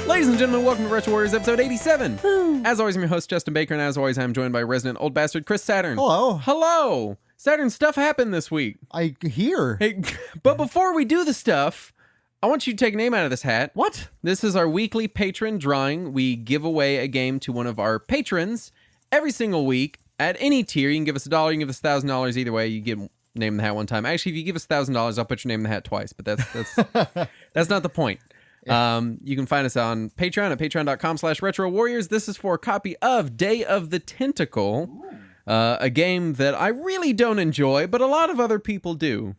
Ladies and gentlemen, welcome to Retro Warriors episode 87. As always, I'm your host, Justin Baker, and as always, I'm joined by resident old bastard Chris Saturn. Hello. Hello. Saturn, stuff happened this week. I hear. Hey, but before we do the stuff, I want you to take a name out of this hat. What? This is our weekly patron drawing. We give away a game to one of our patrons every single week at any tier. You can give us $1, you can give us $1,000. Either way, you get name in the hat one time. Actually, if you give us $1,000, I'll put your name in the hat twice, but that's not the point. You can find us on Patreon at patreon.com/retrowarriors. This is for a copy of Day of the Tentacle, a game that I really don't enjoy, but a lot of other people do.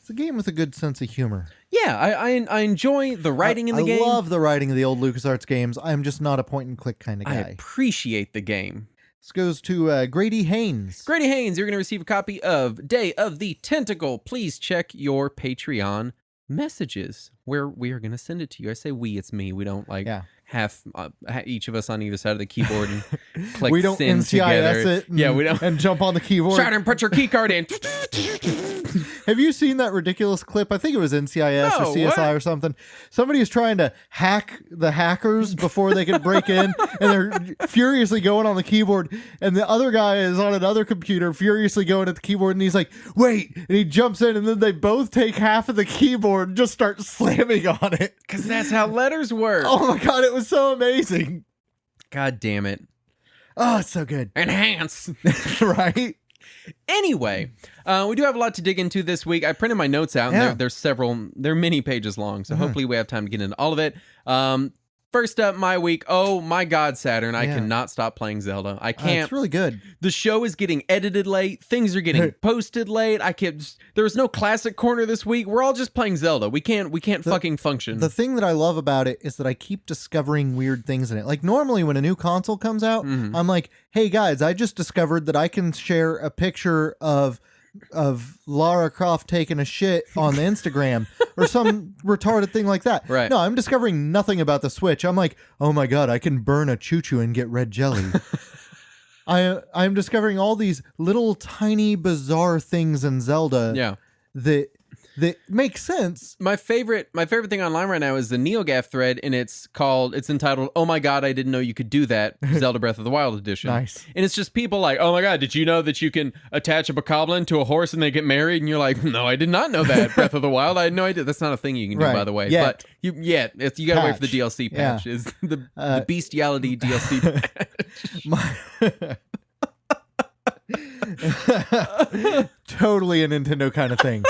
It's a game with a good sense of humor. Yeah, I enjoy the writing in the game. I love the writing of the old LucasArts games. I'm just not a point-and-click kind of guy. I appreciate the game. This goes to Grady Haynes. Grady Haynes, you're going to receive a copy of Day of the Tentacle. Please check your Patreon messages where we are going to send it to you. I say we, it's me. We don't have each of us on either side of the keyboard and click we don't send NCIS together. it and, yeah, we don't. and jump on the keyboard. Saturn, put your key card in. Have you seen that ridiculous clip? I think it was NCIS or CSI or something. Somebody is trying to hack the hackers before they can break in, and they're furiously going on the keyboard, and the other guy is on another computer furiously going at the keyboard, and he's like, wait, and he jumps in, and then they both take half of the keyboard and just start slamming on it. Because that's how letters work. Oh my god, it was so amazing. God damn it. Oh, it's so good. Enhance. Right? Anyway, we do have a lot to dig into this week. I printed my notes out, and they're many pages long, so hopefully we have time to get into all of it. First up, my week. Oh my God, Saturn! I cannot stop playing Zelda. I can't. It's really good. The show is getting edited late. Things are getting posted late. I can't. There was no classic corner this week. We're all just playing Zelda. We can't fucking function. The thing that I love about it is that I keep discovering weird things in it. Like normally when a new console comes out, I'm like, hey guys, I just discovered that I can share a picture of Lara Croft taking a shit on the Instagram or some retarded thing like that. Right. No, I'm discovering nothing about the Switch. I'm like, oh my god, I can burn a choo-choo and get red jelly. I'm discovering all these little tiny bizarre things in Zelda that makes sense. My favorite thing online right now is the NeoGAF thread, and it's entitled, "Oh my God, I didn't know you could do that." Zelda Breath of the Wild edition. Nice. And it's just people like, "Oh my God, did you know that you can attach a bokoblin to a horse and they get married?" And you're like, "No, I did not know that." Breath of the Wild, I had no idea. That's not a thing you can do, by the way. Yet. But you gotta wait for the DLC patch. Is the bestiality DLC patch. Totally a Nintendo kind of thing.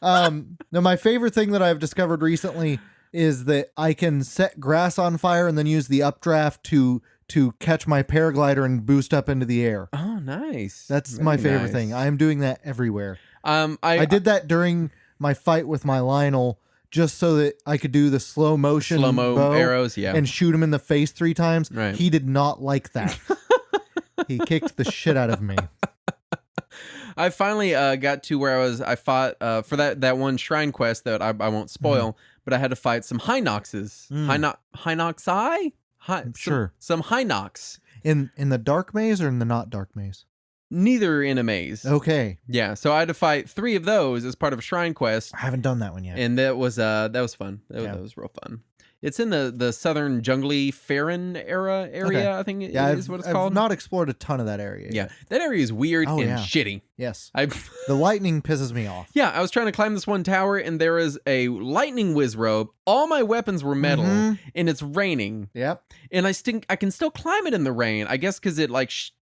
Now my favorite thing that I've discovered recently is that I can set grass on fire and then use the updraft to catch my paraglider and boost up into the air. Oh, nice. That's my favorite thing. I am doing that everywhere. I did that during my fight with my Lionel just so that I could do the slow-mo arrows, and shoot him in the face 3 times. Right. He did not like that. He kicked the shit out of me. I finally got to where I fought for that one shrine quest that I won't spoil, but I had to fight some Hinoxes. Hinoxi? Sure. Some Hinox. In the dark maze or in the not dark maze? Neither in a maze. Okay. Yeah, so I had to fight 3 of those as part of a shrine quest. I haven't done that one yet. And that was fun. That was real fun. It's in the southern jungly Farron area, okay. I think is what it's called. I've not explored a ton of that area yet. Yeah, that area is weird and shitty. Yes. The lightning pisses me off. Yeah, I was trying to climb this one tower, and there is a lightning whiz robe. All my weapons were metal, and it's raining. Yep. And I can still climb it in the rain. I guess because it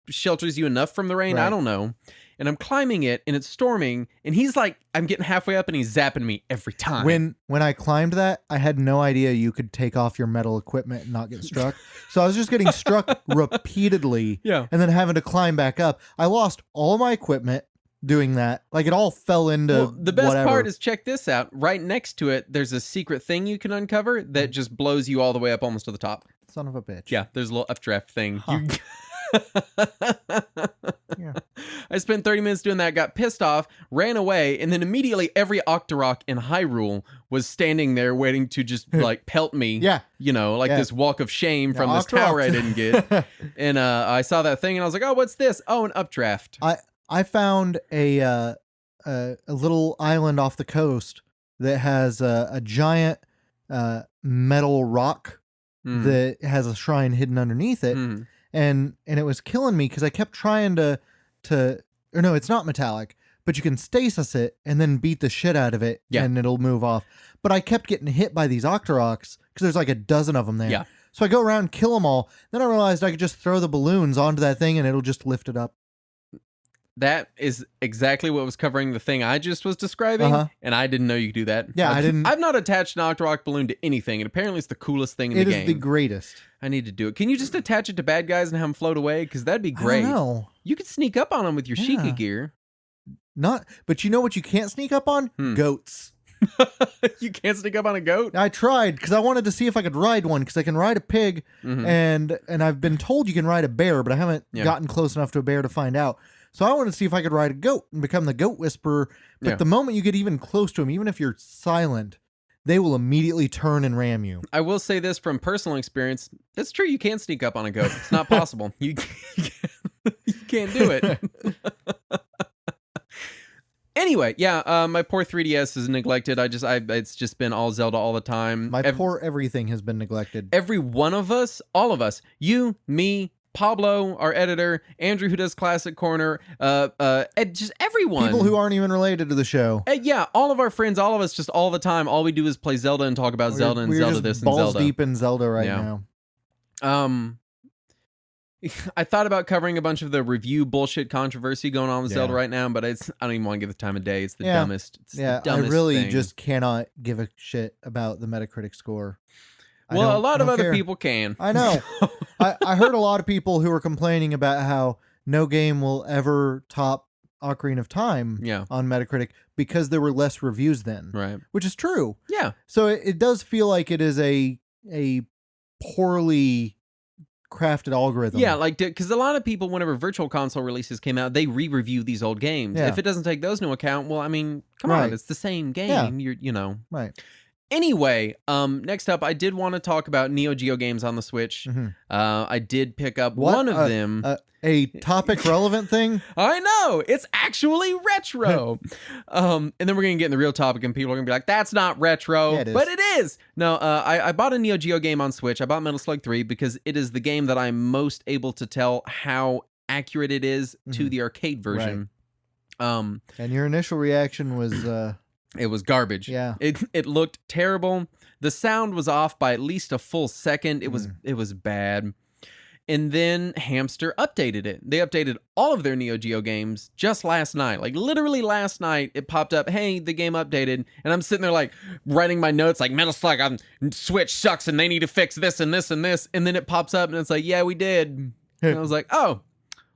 shelters you enough from the rain. Right. I don't know. And I'm climbing it, and it's storming, and he's like, I'm getting halfway up, and he's zapping me every time. When I climbed that, I had no idea you could take off your metal equipment and not get struck. So I was just getting struck repeatedly, and then having to climb back up. I lost all my equipment doing that. Like, it all fell into the best part is, check this out. Right next to it, there's a secret thing you can uncover that just blows you all the way up almost to the top. Son of a bitch. Yeah, there's a little updraft thing. Huh. Yeah. I spent 30 minutes doing that, got pissed off, ran away, and then immediately every Octorok in Hyrule was standing there waiting to just like pelt me. Yeah. You know, like this walk of shame from this tower I didn't get. And I saw that thing and I was like, oh, what's this? Oh, an updraft. I found a little island off the coast that has a giant metal rock Mm. that has a shrine hidden underneath it. Mm. And it was killing me because I kept trying to or no, it's not metallic, but you can stasis it and then beat the shit out of it and it'll move off. But I kept getting hit by these Octoroks because there's like a dozen of them there. Yeah. So I go around, kill them all. Then I realized I could just throw the balloons onto that thing and it'll just lift it up. That is exactly what was covering the thing I just was describing, and I didn't know you could do that. Yeah, I didn't. I've not attached an Octorok balloon to anything, and apparently it's the coolest thing in the game. It is the greatest. I need to do it. Can you just attach it to bad guys and have them float away? Because that'd be great. I don't know. You could sneak up on them with your Sheikah gear. But you know what you can't sneak up on? Goats. You can't sneak up on a goat? I tried because I wanted to see if I could ride one because I can ride a pig, and I've been told you can ride a bear, but I haven't gotten close enough to a bear to find out. So I wanted to see if I could ride a goat and become the goat whisperer. But the moment you get even close to them, even if you're silent, they will immediately turn and ram you. I will say this from personal experience. It's true. You can't sneak up on a goat. It's not possible. You can't do it. Anyway, my poor 3DS is neglected. It's just been all Zelda all the time. My poor everything has been neglected. Every one of us, all of us, you, me, Pablo, our editor, Andrew, who does Classic Corner, just everyone. People who aren't even related to the show. All of our friends, all of us, just all the time. All we do is play Zelda and talk about Zelda and Zelda this and Zelda. Balls deep in Zelda right now. I thought about covering a bunch of the review bullshit controversy going on with Zelda right now, but I don't even want to give the time of day. It's the dumbest. It's the dumbest I really thing. just cannot give a shit about the Metacritic score. Well, a lot of other people can. I know. I heard a lot of people who were complaining about how no game will ever top Ocarina of Time on Metacritic because there were less reviews then. Right. Which is true. Yeah. So it does feel like it is a poorly crafted algorithm. Yeah, like, because a lot of people, whenever Virtual Console releases came out, they re-review these old games. Yeah. If it doesn't take those into account, well, I mean, come on, it's the same game. Yeah. Right. Anyway, next up, I did want to talk about Neo Geo games on the Switch. I did pick up one of them. A topic relevant thing? I know! It's actually retro! And then we're going to get in the real topic and people are going to be like, that's not retro. Yeah, it is. But it is! No, I bought a Neo Geo game on Switch. I bought Metal Slug 3 because it is the game that I'm most able to tell how accurate it is to the arcade version. Right. And your initial reaction was... It was garbage. Yeah. It looked terrible. The sound was off by at least a full second. It was bad. And then Hamster updated it. They updated all of their Neo Geo games just last night. Like literally last night, it popped up, hey, the game updated. And I'm sitting there like writing my notes like Metal Slug, Switch sucks and they need to fix this and this and this. And then it pops up and it's like, yeah, we did. And I was like, oh,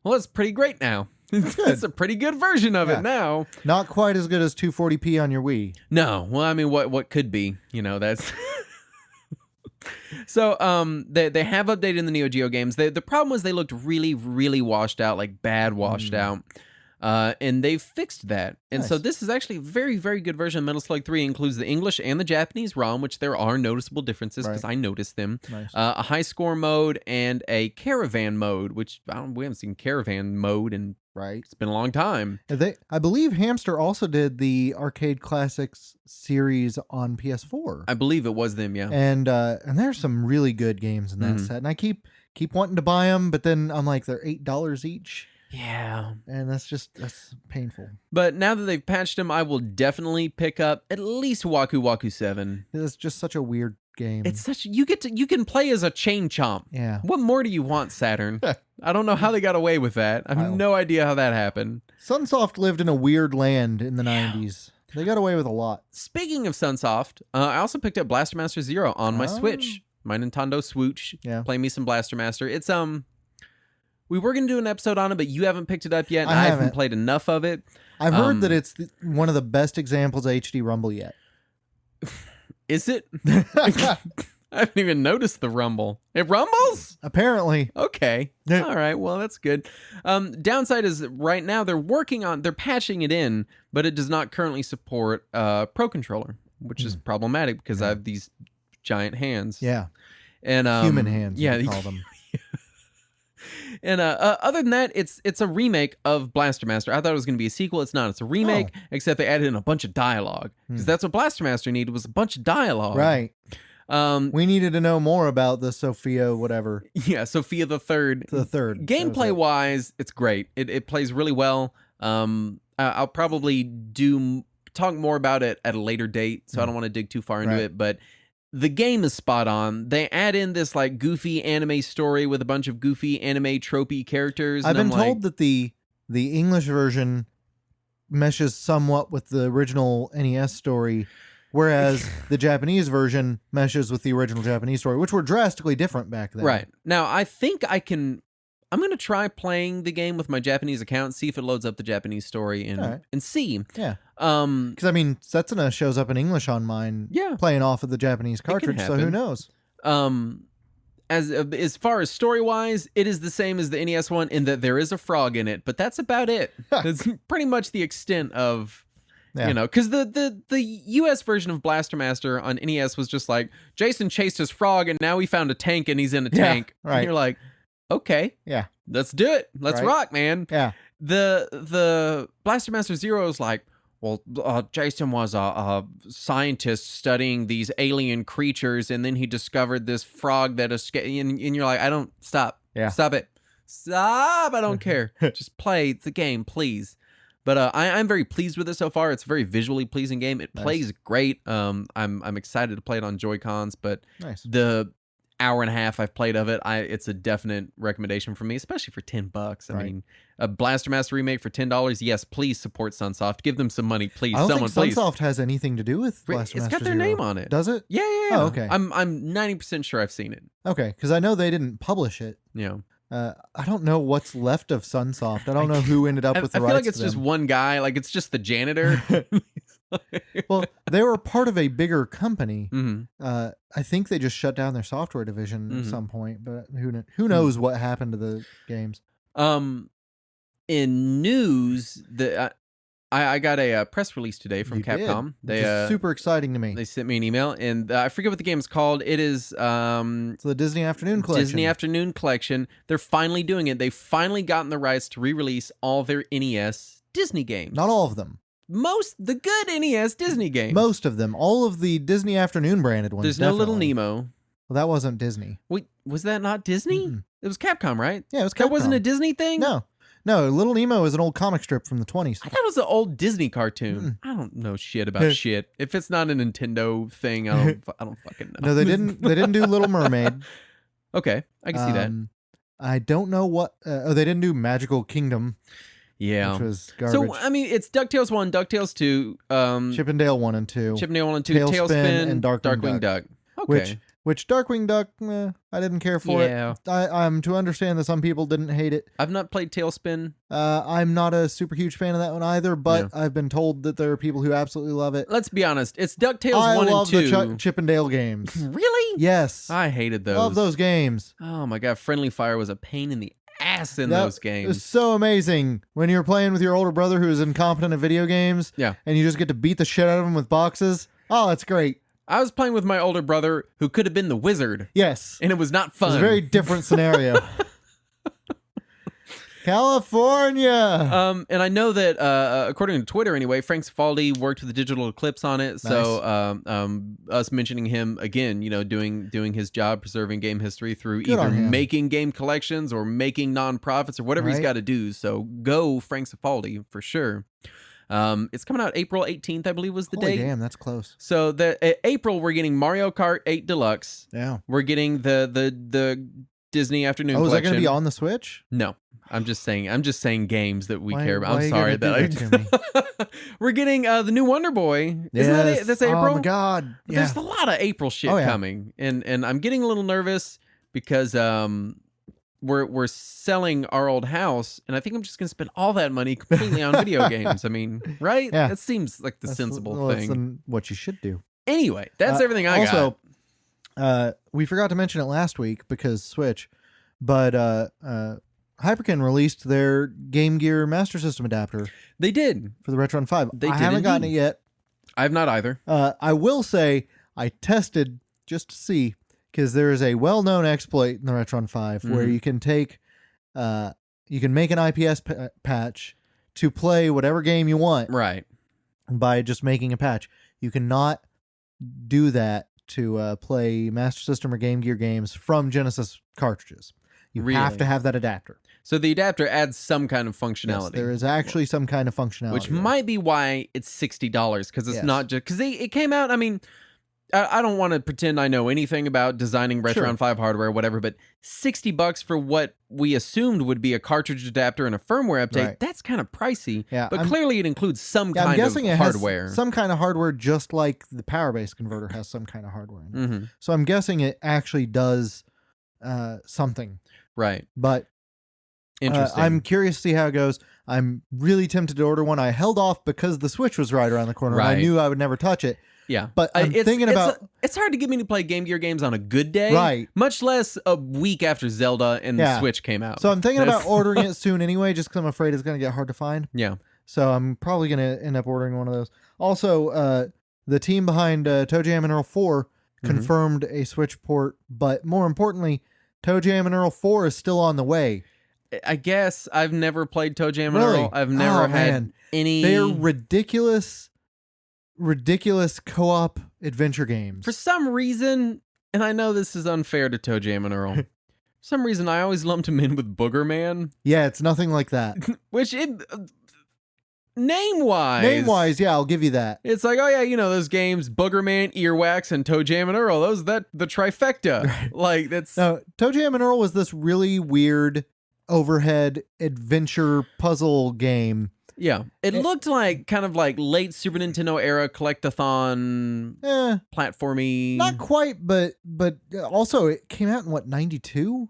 well, it's pretty great now. It's a pretty good version of it now. Not quite as good as 240p on your Wii. No. Well, I mean, what could be? You know, that's... So, they have updated the Neo Geo games. The problem was they looked really, really washed out, like bad washed out. And they've fixed that. And so this is actually a very, very good version of Metal Slug 3. It includes the English and the Japanese ROM, which there are noticeable differences because I noticed them. Nice. A high score mode and a caravan mode, which we haven't seen caravan mode in it's been a long time. I believe Hamster also did the Arcade Classics series on PS4. I believe it was them, yeah. And there's some really good games in that set. And I keep wanting to buy them, but then I'm like, they're $8 each. Yeah. And that's painful. But now that they've patched them, I will definitely pick up at least Waku Waku 7. It's just such a weird game. It's such you can play as a chain chomp. Yeah. What more do you want, Saturn? I don't know how they got away with that. I have no idea how that happened. Sunsoft lived in a weird land in the 90s. They got away with a lot. Speaking of Sunsoft, I also picked up Blaster Master Zero on my Switch, my Nintendo Swooch. Yeah. Play me some Blaster Master. It's we were going to do an episode on it, but you haven't picked it up yet, and I haven't played enough of it. I've heard that it's one of the best examples of HD Rumble yet. Is it? I haven't even noticed the rumble. It rumbles? Apparently. Okay. All right. Well, that's good. Downside is right now they're patching it in, but it does not currently support Pro Controller, which is problematic because I have these giant hands. Yeah. And human hands, yeah, you call them. And other than that, it's a remake of Blaster Master. I thought it was going to be a sequel. It's not. It's a remake, except they added in a bunch of dialogue because that's what Blaster Master needed was a bunch of dialogue. Right. We needed to know more about the Sophia whatever. Yeah, Sophia the Third. Gameplay wise, it's great. It plays really well. I'll probably talk more about it at a later date, so I don't want to dig too far into it, but the game is spot on. They add in this like goofy anime story with a bunch of goofy anime tropey characters. I've been told that the English version meshes somewhat with the original NES story, whereas the Japanese version meshes with the original Japanese story, which were drastically different back then. Right. Now, I think I'm going to try playing the game with my Japanese account, see if it loads up the Japanese story and see. Yeah. Because, I mean, Setsuna shows up in English on mine playing off of the Japanese cartridge, so who knows? As far as story-wise, it is the same as the NES one in that there is a frog in it, but that's about it. That's pretty much the extent of... You know, because the U.S. version of Blaster Master on NES was just like, Jason chased his frog and now he found a tank and he's in a tank. Right. And you're like, okay. Yeah. Let's do it. Let's rock, man. Yeah. The Blaster Master Zero is like, well, Jason was a scientist studying these alien creatures and then he discovered this frog that escaped. And you're like, stop. Yeah. Stop it. Stop. I don't care. Just play the game, please. But I'm very pleased with it so far. It's a very visually pleasing game. It plays great. I'm excited to play it on Joy-Cons, but the hour and a half I've played of it, it's a definite recommendation for me, especially for $10. I mean, a Blaster Master remake for $10. Yes, please support Sunsoft. Give them some money, please. I don't think Sunsoft has anything to do with Blaster Master It's got their Zero. name on it. Does it? Yeah. Oh, okay. I'm 90% sure I've seen it. Okay, because I know they didn't publish it. Yeah. I don't know what's left of Sunsoft. I don't know who ended up with the rights. I feel like it's just one guy. Like it's just the janitor. Well, they were part of a bigger company. Mm-hmm. I think they just shut down their software division at some point. But who knows what happened to the games? In news, I got a press release today from Capcom. Which is super exciting to me. They sent me an email, and I forget what the game's called. It is it's the Disney Afternoon Collection. Disney Afternoon Collection. They're finally doing it. They've finally gotten the rights to re-release all their NES Disney games. Not all of them. The good NES Disney games. Most of them. All of the Disney Afternoon branded ones. There's no Little Nemo. Well, that wasn't Disney. Wait, was that not Disney? Mm-mm. It was Capcom, right? Yeah, it was Capcom. That wasn't a Disney thing? No, Little Nemo is an old comic strip from the 20s. I thought it was an old Disney cartoon. I don't know shit about shit. If it's not a Nintendo thing, I don't fucking know. No, they didn't do Little Mermaid. Okay, I can see that. I don't know what. They didn't do Magical Kingdom. Yeah, which was garbage. So I mean, it's DuckTales 1, DuckTales 2, Chip and Dale 1 and 2, Tailspin, and Darkwing Duck. Okay. Which Darkwing Duck, I didn't care for it. I'm to understand that some people didn't hate it. I've not played Tailspin. I'm not a super huge fan of that one either, but I've been told that there are people who absolutely love it. Let's be honest. It's DuckTales 1 and 2. I love the Chip and Dale games. Really? Yes. I hated those. Love those games. Oh my God. Friendly Fire was a pain in the ass in those games. It was so amazing when you're playing with your older brother who is incompetent at video games. Yeah. And you just get to beat the shit out of him with boxes. Oh, that's great. I was playing with my older brother who could have been the wizard. Yes. And it was not fun. It was a very different scenario. California. And I know that according to Twitter anyway, Frank Cifaldi worked with the Digital Eclipse on it. Nice. So us mentioning him again, doing his job preserving game history through either making game collections or making nonprofits or whatever he's got to do. So go Frank Cifaldi for sure. It's coming out April 18th, I believe was the date. Damn, that's close. So April we're getting Mario Kart 8 Deluxe. Yeah. We're getting the Disney Afternoon Collection. Is that going to be on the Switch? No. I'm just saying games that we care about. I'm sorry that we're getting the new Wonder Boy. Isn't that it? That's April? Oh my God. Yeah. There's a lot of April shit coming. And I'm getting a little nervous because we're selling our old house, and I think I'm just going to spend all that money completely on video games. I mean, right? Yeah. That seems like the sensible thing. That's what you should do. Anyway, that's everything I got. Also, we forgot to mention it last week because Switch, but Hyperkin released their Game Gear Master System adapter. They did. For the Retron 5. I haven't gotten it yet. I have not either. I will say I tested just to see, because there is a well-known exploit in the Retron 5 where you can take you can make an IPS patch to play whatever game you want Right. by just making a patch. You cannot do that to play Master System or Game Gear games from Genesis cartridges. You have Really? to have that adapter. So the adapter adds some kind of Yes, functionality. there is actually some kind of functionality. Which there. might be why it's $60, because it's Yes. not just... Because it came out, I mean... I don't want to pretend I know anything about designing Retron 5 hardware or whatever, but $60 for what we assumed would be a cartridge adapter and a firmware update, Right. that's kind of pricey. Yeah, But I'm- clearly it includes some I'm kind guessing of it hardware. has some kind of hardware, just like the power base converter has some kind of hardware in it. Mm-hmm. So I'm guessing it actually does something. Right. But Interesting. I'm curious to see how it goes. I'm really tempted to order one. I held off because the Switch was right around the corner. And I Right. knew I would never touch it. Yeah. But I'm thinking about... It's hard to get me to play Game Gear games on a good day. Right. Much less a week after Zelda and the Yeah. Switch came out. So I'm thinking That's- about ordering it soon anyway, just because I'm afraid it's going to get hard to find. Yeah. So I'm probably going to end up ordering one of those. Also, the team behind Toe Jam and Earl 4 confirmed a Switch port, but more importantly, Toe Jam and Earl 4 is still on the way. I guess I've never played Toe Jam and Really? Earl. I've never Oh, had man. any... They're ridiculous co-op adventure games. For some reason, and I know this is unfair to Toe Jam and Earl, for some reason I always lumped him in with Booger Man, Yeah, it's nothing like that. which name-wise... Name-wise, yeah, I'll give you that. It's like, oh yeah, you know, those games, Booger Man, Earwax, and Toe Jam and Earl, the trifecta. Like, that's... No, Toe Jam and Earl was this really weird overhead adventure puzzle game. Yeah. It looked like kind of like late Super Nintendo era collectathon platformy. Not quite, but also it came out in what, 92?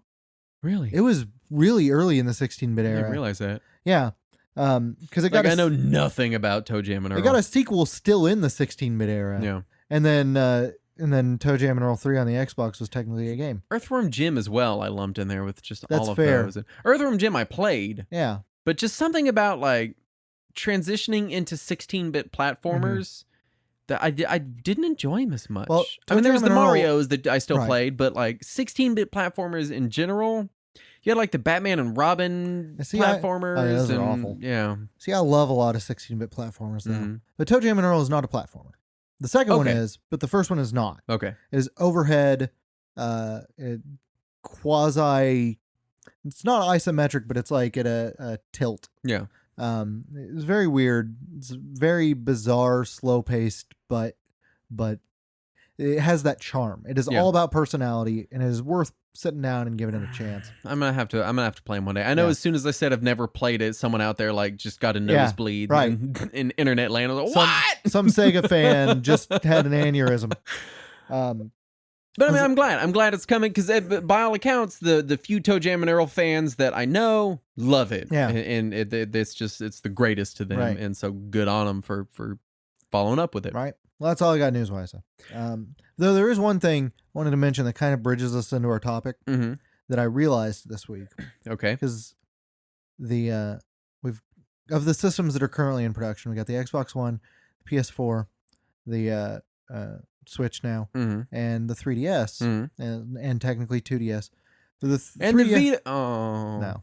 Really? It was really early in the 16-bit I era. didn't realize that. Yeah. Because it got I know nothing about Toe Jam and Earl. it got a sequel still in the 16-bit era. Yeah. And then Toe Jam and Earl 3 on the Xbox was technically a game. Earthworm Jim as well, I lumped in there with just That's all of fair. those. Earthworm Jim I played, Yeah. but just something about like transitioning into 16-bit platformers that I didn't enjoy them as much. Well, I mean, Toe there's the Jam and Earl- Marios that I still Right. played, but like 16-bit platformers in general, you had like the Batman and Robin See, platformers. those are and, awful. Yeah. See, I love a lot of 16-bit platformers though. Mhm. But Toe Jam and Earl is not a platformer. The second one Okay. is, but the first one is not. Okay. It is overhead, quasi. It's not isometric, but it's like at a tilt. Yeah. It's very weird. It's very bizarre, slow paced, but it has that charm. It is Yeah. all about personality, and it is worth sitting down and giving it a chance. I'm gonna have to play them one day. I know Yeah. as soon as I said I've never played it, someone out there like just got a Yeah, nosebleed right. in internet land. I was like, what? Some Sega fan just had an aneurysm. But I mean, I'm glad it's coming because by all accounts, the few Toe Jam and Earl fans that I know love it. Yeah. and it's the greatest to them, Right. and so good on them for following up with it. Right. Well, that's all I got news wise. Though there is one thing I wanted to mention that kind of bridges us into our topic Mm-hmm. that I realized this week, Okay. because we've of the systems that are currently in production, we got the Xbox One, the PS4, the Switch now, Mm-hmm. and the 3DS, Mm-hmm. and technically 2DS. So the And the 3DS Vita. Oh no.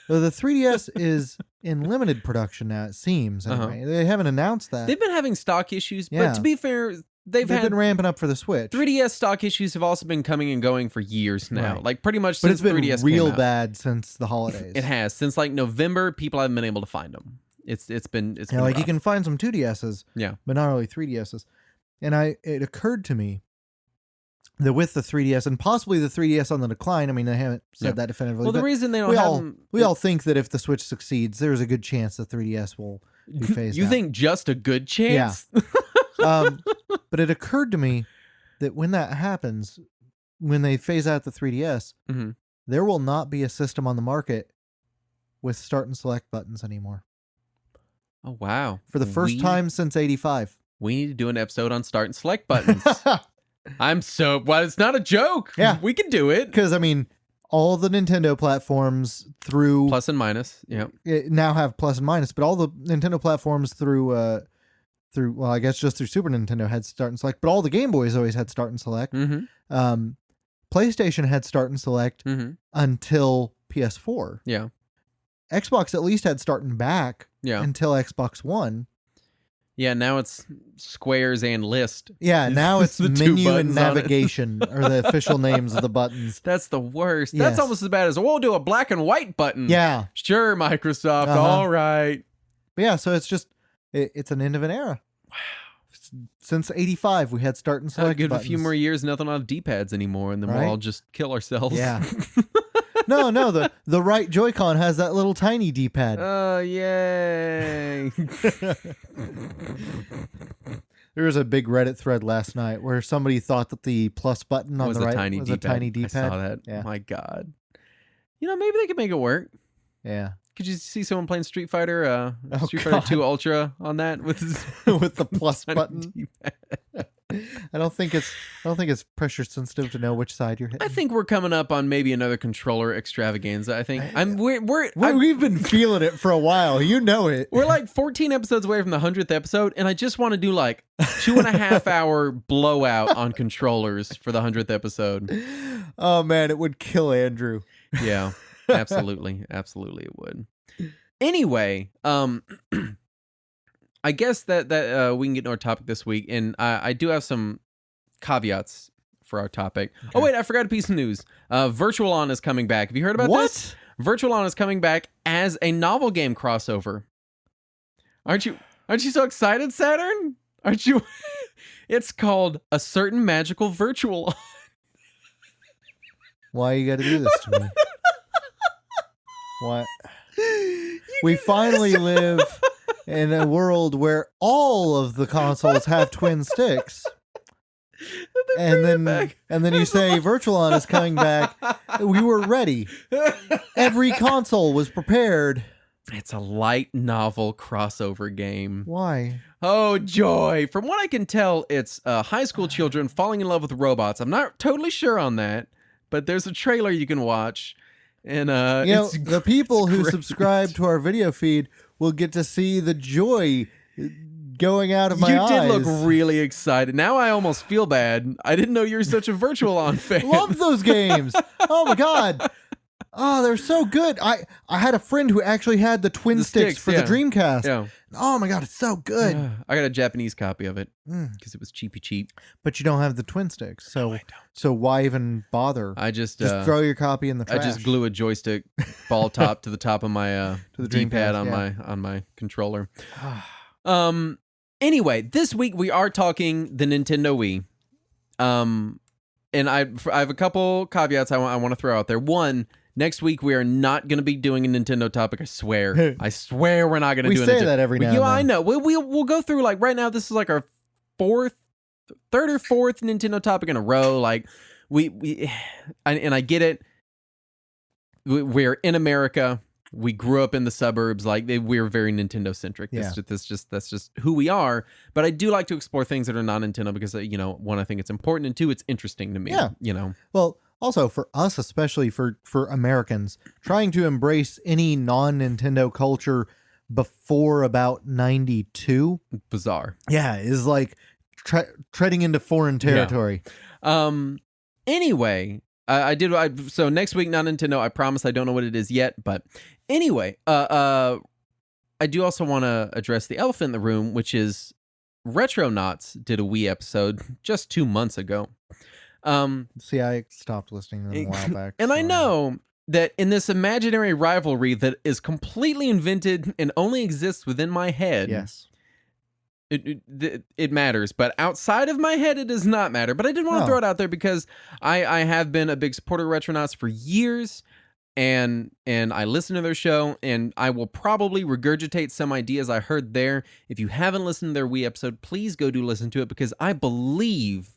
So the 3DS is in limited production now. It seems anyway. They haven't announced that. They've been having stock issues, Yeah. but to be fair, they've They've had been ramping up for the Switch. 3DS stock issues have also been coming and going for years now. Right. Like pretty much But since it's been 3DS real came out. bad since the holidays. It has. Since like November, people haven't been able to find them. It's been Yeah, like you rough. can find some 2DSs, Yeah. but not really 3DSs. And it occurred to me that with the 3DS and possibly the 3DS on the decline, I mean, they haven't said Yeah. that definitively. Well, the but reason they don't we have all them, we all think that if the Switch succeeds, there's a good chance the 3DS will be phased you out. think just a good chance? But it occurred to me that when that happens, when they phase out the 3DS, Mhm. there will not be a system on the market with start and select buttons anymore. Oh wow! For the first time since 85. we need to do an episode on start and select buttons. Well, it's not a joke. Yeah. we can do it. Because, I mean, all the Nintendo platforms through Plus and minus. Yeah. now have plus and minus, but all the Nintendo platforms through well, I guess just through Super Nintendo had start and select, but all the Game Boys always had start and select. Mm-hmm. PlayStation had start and select Mm-hmm. until PS4. Yeah. Xbox at least had start and back until Xbox One. Yeah, now it's squares and list. Yeah, now it's the two menu and buttons on it. navigation are the official names of the buttons. That's the worst. Yes. That's almost as bad as, we'll do a black and white button. Yeah. Sure, Microsoft. All right. But yeah, so it's just, it's an end of an era. Wow. Since 85, we had start and select give buttons. a few more years, nothing will have D-pads anymore, and then we'll all just kill ourselves. Yeah. No, the right Joy-Con has that little tiny D-pad. Oh, yay. There was a big Reddit thread last night where somebody thought that the plus button on the right was a tiny D-pad. I saw that. Yeah. My God. Maybe they could make it work. Yeah. Could you see someone playing Street Fighter 2 Ultra on that with with the plus button? I don't think it's pressure sensitive to know which side you're hitting. I think we're coming up on maybe another controller extravaganza. I think we've been feeling it for a while. You know it. We're like 14 episodes away from the 100th episode, and I just want to do like 2.5 hour blowout on controllers for the 100th episode. Oh man, it would kill Andrew. Yeah. Absolutely it would. Anyway, I guess that we can get into our topic this week, and I do have some caveats for our topic. Okay. Oh wait, I forgot a piece of news. Virtual On is coming back. Have you heard about this? Virtual On is coming back as a novel game crossover. Aren't you so excited, Saturn? Aren't you? It's called A Certain Magical Virtual On. Why you got to do this to me? What? We finally live in a world where all of the consoles have twin sticks. And then you say Virtual On is coming back. We were ready. Every console was prepared. It's a light novel crossover game. Why? Oh, joy. From what I can tell, it's high school children falling in love with robots. I'm not totally sure on that, but there's a trailer you can watch. And the people who subscribe to our video feed will get to see the joy going out of my eyes. You did look really excited. Now I almost feel bad. I didn't know you were such a Virtual On fan. Love those games. Oh my God. Oh, they're so good. I had a friend who actually had the twin sticks for the Dreamcast. Yeah. Oh my God, it's so good. I got a Japanese copy of it because it was cheap. But you don't have the twin sticks, so why even bother? I just throw your copy in the trash. I just glue a joystick ball top to the top of my to the D-pad on my controller. Anyway, this week we are talking the Nintendo Wii. And I have a couple caveats I want to throw out there. One, next week we are not going to be doing a Nintendo topic. I swear. I swear we're not going to do. We say that every now and then. I know. We'll go through like right now. This is like our third or fourth Nintendo topic in a row. Like I get it. We're in America. We grew up in the suburbs. Like we're very Nintendo centric. Yeah. That's just who we are. But I do like to explore things that are not Nintendo because one, I think it's important, and two, it's interesting to me. Yeah. Well, also for us, especially for Americans, trying to embrace any non-Nintendo culture before about 92, bizarre. Yeah, is like treading into foreign territory. Yeah. Anyway, so next week, not Nintendo. I promise I don't know what it is yet, but anyway, I do also want to address the elephant in the room, which is Retronauts did a Wii episode just 2 months ago. See, I stopped listening to them a while back. And I know that in this imaginary rivalry that is completely invented and only exists within my head. Yes. It matters, but outside of my head, it does not matter. But I did want to throw it out there because I have been a big supporter of Retronauts for years, and I listen to their show, and I will probably regurgitate some ideas I heard there. If you haven't listened to their Wii episode, please go do listen to it because I believe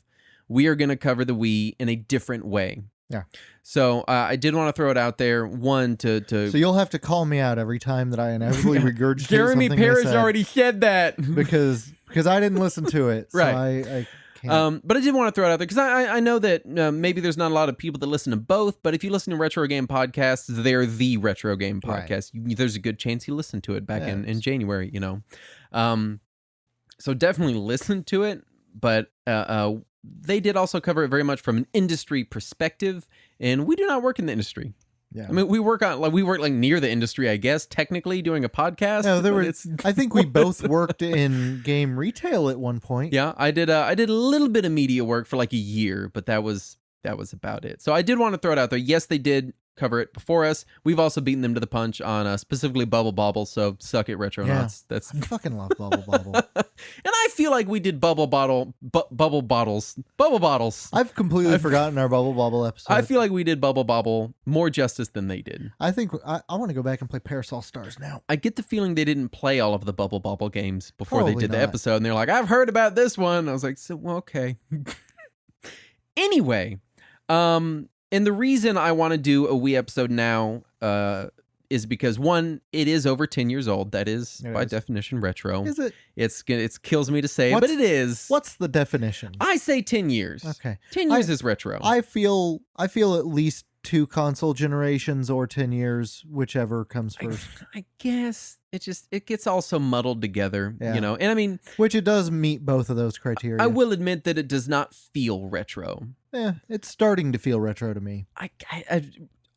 we are going to cover the Wii in a different way. Yeah. So I did want to throw it out there. One to so you'll have to call me out every time that I inevitably regurgitate. Jeremy something Perez already said that because I didn't listen to it. So right. I can't. But I did want to throw it out there because I know that maybe there's not a lot of people that listen to both. But if you listen to retro game podcasts, they're the retro game podcast. Right. There's a good chance you listened to it back in January. So definitely listen to it. But they did also cover it very much from an industry perspective, and we do not work in the industry. Yeah. I mean, we work near the industry, I guess, technically doing a podcast. No, It's I think we both worked in game retail at one point. yeah, I did a little bit of media work for like a year, but that was about it. So I did want to throw it out there. Yes, they did cover it before us. We've also beaten them to the punch on specifically Bubble Bobble, so suck it, Retronauts. I fucking love Bubble Bobble. And I feel like we did bubble bottles. I've completely forgotten our Bubble Bobble episode. I feel like we did Bubble Bobble more justice than they did. I think I want to go back and play Parasol Stars now. I get the feeling they didn't play all of the Bubble Bobble games before Probably they did the not. episode, and they're like, I've heard about this one. I was like, so well, okay. Anyway, and the reason I want to do a Wii episode now is because, one, it is over 10 years old. That is, by definition, retro. Is it? It kills me to say, but it is. What's the definition? I say 10 years. Okay. 10 years is retro. I feel at least 2 console generations or 10 years, whichever comes first. I guess it gets all so muddled together, Yeah. you know. And I mean, which it does meet both of those criteria. I will admit that it does not feel retro. Yeah, it's starting to feel retro to me. I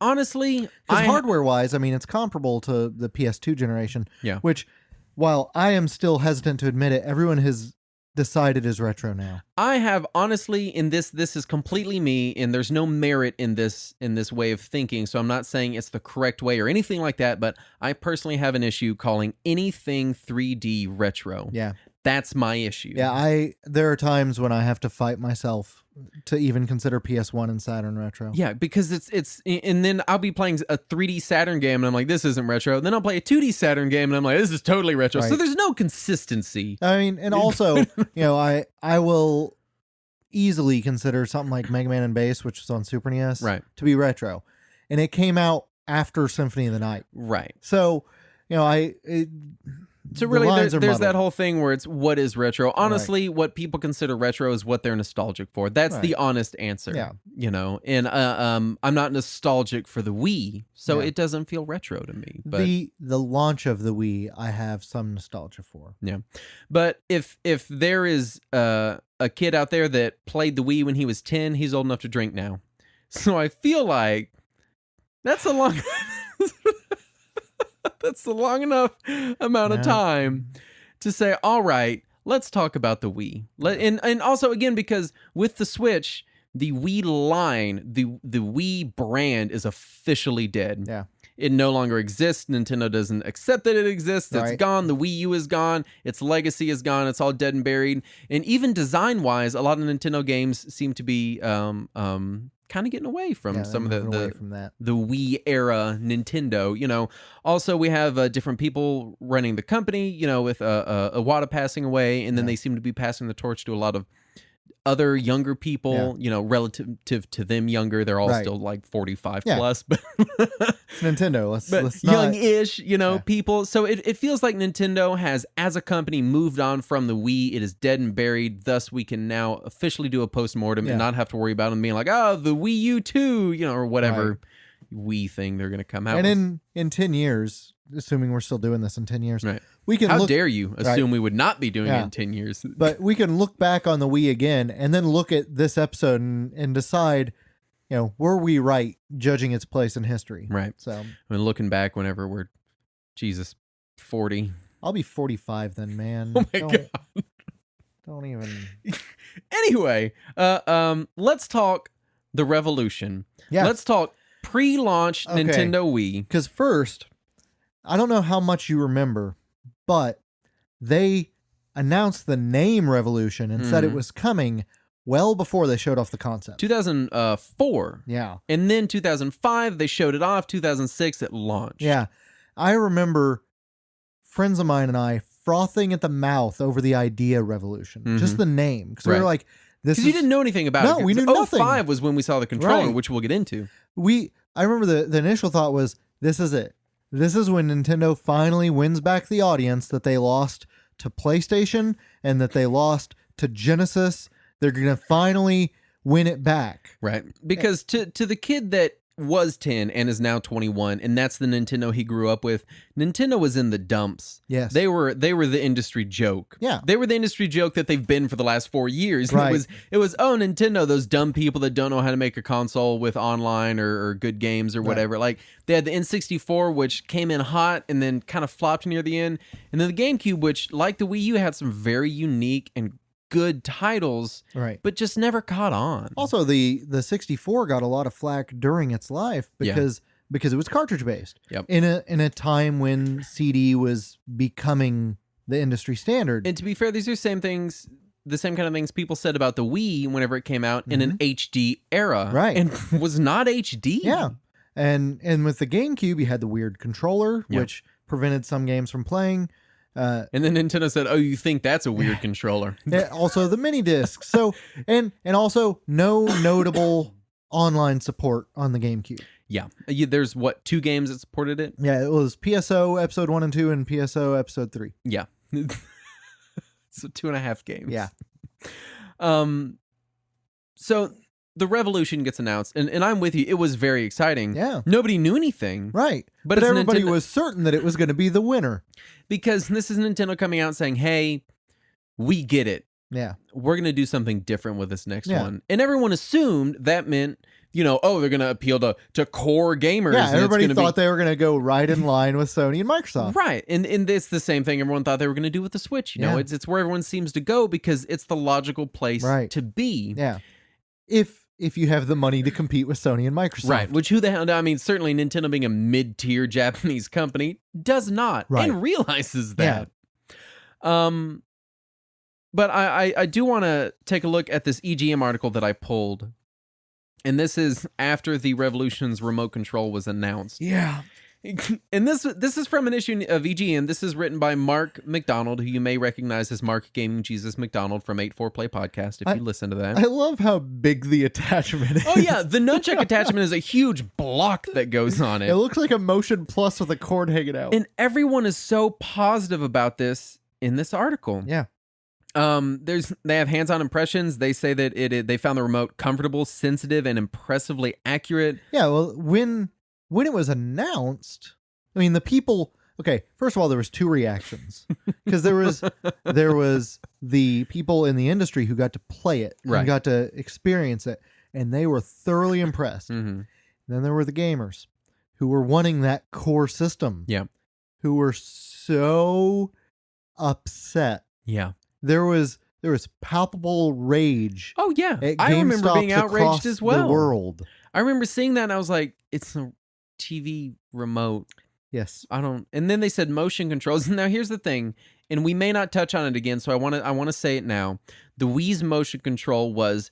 honestly, because hardware-wise, I mean, it's comparable to the PS2 generation. Yeah. Which, while I am still hesitant to admit it, everyone has decided is retro now. I have honestly, in this is completely me, and there's no merit in this way of thinking. So I'm not saying it's the correct way or anything like that. But I personally have an issue calling anything 3D retro. Yeah. That's my issue. Yeah, there are times when I have to fight myself to even consider PS1 and Saturn retro. Yeah, because it's and then I'll be playing a 3D Saturn game and I'm like, this isn't retro. Then I'll play a 2D Saturn game and I'm like, this is totally retro. Right. So there's no consistency. I mean, and also, you know, I will easily consider something like Mega Man and Bass, which was on Super NES, Right. to be retro. And it came out after Symphony of the Night. Right. So, you know, So really, there's muddled. that whole thing where it's what is retro. Honestly, what people consider retro is what they're nostalgic for. That's the honest answer. Yeah. You know, and I'm not nostalgic for the Wii, so Yeah. it doesn't feel retro to me. But The launch of the Wii, I have some nostalgia for. yeah, but if there is a kid out there that played the Wii when he was 10, he's old enough to drink now. So I feel like that's a long. That's a long enough amount of time to say, all right, let's talk about the Wii. And also, again, because with the Switch, the Wii line, the Wii brand is officially dead. Yeah. It no longer exists. Nintendo doesn't accept that it exists. It's Right. gone. The Wii U is gone. Its legacy is gone. It's all dead and buried. And even design-wise, a lot of Nintendo games seem to be kind of getting away from some of the Wii era Nintendo. You know, also we have different people running the company, you know, with Iwata passing away, and then they seem to be passing the torch to a lot of other younger people, you know, relative to them younger. They're all still like 45 plus, but it's Nintendo. Let's not, young-ish, you know, people. So it feels like Nintendo has, as a company, moved on from the Wii. It is dead and buried. Thus, we can now officially do a postmortem and not have to worry about them being like, oh, the Wii U 2, you know, or whatever Wii thing they're going to come out with. And in 10 years, assuming we're still doing this in 10 years, we can How dare you assume we would not be doing it in 10 years? But we can look back on the Wii again and then look at this episode and decide, you know, were we right judging its place in history? Right. So, when looking back, whenever we're, 40. I'll be 45 then, man. Oh my God. Don't even. Anyway, let's talk the Revolution. Yeah. Let's talk pre-launch Nintendo Wii. Because first, I don't know how much you remember, but they announced the name Revolution and said it was coming well before they showed off the concept. 2004. Yeah. And then 2005, they showed it off. 2006, it launched. Yeah. I remember friends of mine and I frothing at the mouth over the idea Revolution. Just the name. Because we were like, this is... Because you didn't know anything about it. No, we knew nothing. 05 was when we saw the controller, which we'll get into. I remember the initial thought was, this is it. This is when Nintendo finally wins back the audience that they lost to PlayStation and that they lost to Genesis. They're going to finally win it back. Right. Because to the kid that was 10 and is now 21, and that's the Nintendo he grew up with. Nintendo was in the dumps. Yes. They were the industry joke. Yeah. They were the industry joke that they've been for the last 4 years. Right. It was oh, Nintendo, those dumb people that don't know how to make a console with online or good games or whatever. Right. Like they had the N64, which came in hot and then kind of flopped near the end, and then the GameCube, which like the Wii U had some very unique and good titles, Right. but just never caught on. Also, the 64 got a lot of flack during its life because it was cartridge based. Yep. In a time when CD was becoming the industry standard. And to be fair, these are the same kind of things people said about the Wii whenever it came out in an HD era. Right. And was not HD. Yeah. And with the GameCube, you had the weird controller, Yep. which prevented some games from playing. And then Nintendo said, "Oh, you think that's a weird controller?" Also the mini discs. So and also no notable online support on the GameCube. Yeah. There's 2 games that supported it? Yeah, it was PSO episode 1 and 2 and PSO episode 3. Yeah. So 2.5 games. Yeah. So the Revolution gets announced, and I'm with you. It was very exciting. Yeah. Nobody knew anything. Right. But But it's everybody Nintendo- was certain that it was going to be the winner. Because this is Nintendo coming out saying, "Hey, we get it. Yeah. We're going to do something different with this next Yeah. one." And everyone assumed that meant, they're going to appeal to core gamers. Yeah, and everybody it's gonna thought they were going to go right in line with Sony and Microsoft. Right. And it's the same thing everyone thought they were going to do with the Switch. Yeah. It's where everyone seems to go because it's the logical place Right. to be. Yeah. If you have the money to compete with Sony and Microsoft. Right. Which who the hell, I mean, certainly Nintendo being a mid-tier Japanese company does not Right. and realizes that. But I do want to take a look at this EGM article that I pulled. And this is after the Revolution's remote control was announced. Yeah. And this is from an issue of EGM. This is written by Mark McDonald, who you may recognize as Mark Gaming Jesus McDonald from 8-4-Play Podcast, if you listen to that. I love how big the attachment is. Oh, yeah. The nunchuck attachment is a huge block that goes on it. It looks like a Motion Plus with a cord hanging out. And everyone is so positive about this in this article. Yeah. They have hands-on impressions. They say that they found the remote comfortable, sensitive, and impressively accurate. Yeah, well, when it was announced, I mean, the people. Okay, first of all, there was 2 reactions because there was the people in the industry who got to play it Right. and got to experience it, and they were thoroughly impressed. Mm-hmm. Then there were the gamers who were wanting that core system. Yeah. Who were so upset. Yeah. There was palpable rage. Oh, yeah. At I remember being GameStops outraged across as well. The world. I remember seeing that and I was like, it's a TV remote. Yes. And then they said motion controls. Now here's the thing, and we may not touch on it again, so I want to say it now. The Wii's motion control was,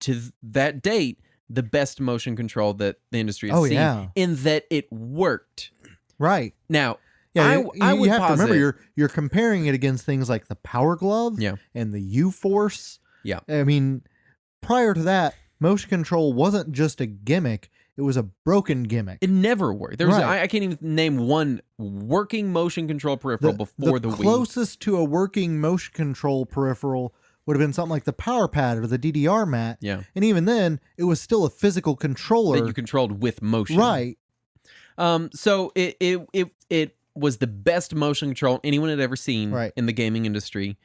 to that date, the best motion control that the industry has seen. Yeah. In that it worked. Right. Now, Yeah, I would you have to posit- remember you're comparing it against things like the Power Glove Yeah. and the U-Force. Yeah. I mean, prior to that, motion control wasn't just a gimmick, it was a broken gimmick. It never worked. There was Right. I can't even name one working motion control peripheral before the Wii. Closest to a working motion control peripheral would have been something like the Power Pad or the DDR mat. Yeah. And even then, it was still a physical controller. That you controlled with motion. Right. So it was the best motion control anyone had ever seen Right. in the gaming industry,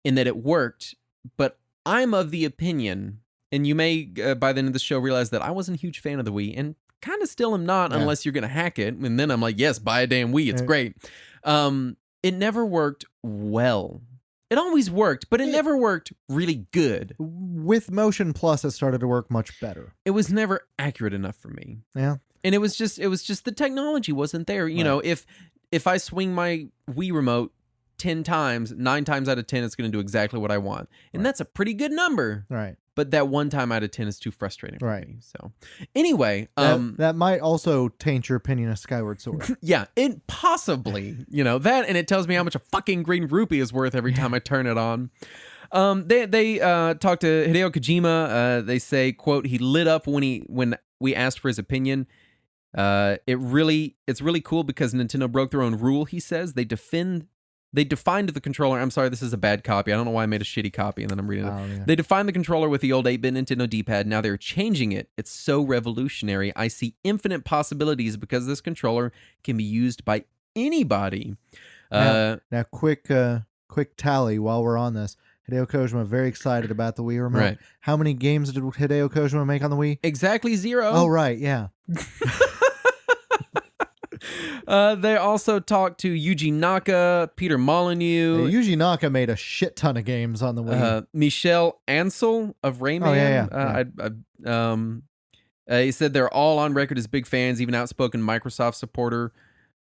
in that it worked. But I'm of the opinion, and you may by the end of the show realize that I wasn't a huge fan of the Wii, and kind of still am not, Yeah. unless you're gonna hack it. And then I'm like, yes, buy a damn Wii, it's Right. great. It never worked well. It always worked, but it never worked really good. With Motion Plus, it started to work much better. It was never accurate enough for me. Yeah. And it was just the technology wasn't there. You Right. know, if I swing my Wii remote 10 times, 9 times out of 10 it's going to do exactly what I want. And Right. that's a pretty good number. Right. But that 1 time out of 10 is too frustrating for Right. me. So, anyway, That might also taint your opinion of Skyward Sword. yeah, it possibly, that, and it tells me how much a fucking green rupee is worth every time I turn it on. They talked to Hideo Kojima. They say, quote, he lit up when we asked for his opinion. It's really cool because Nintendo broke their own rule, he says. They defend They defined the controller. I'm sorry, this is a bad copy. I don't know why I made a shitty copy, and then I'm reading it. Oh, yeah. They defined the controller with the old 8-bit Nintendo D-pad. Now they're changing it. It's so revolutionary. I see infinite possibilities because this controller can be used by anybody. Now, quick tally while we're on this. Hideo Kojima very excited about the Wii remote. Right. How many games did Hideo Kojima make on the Wii? Exactly 0. Oh, right, yeah. They also talked to Yuji Naka, Peter Molyneux. Yuji Naka made a shit ton of games on the Wii. Michelle Ansel of Rayman. He said they're all on record as big fans, even outspoken Microsoft supporter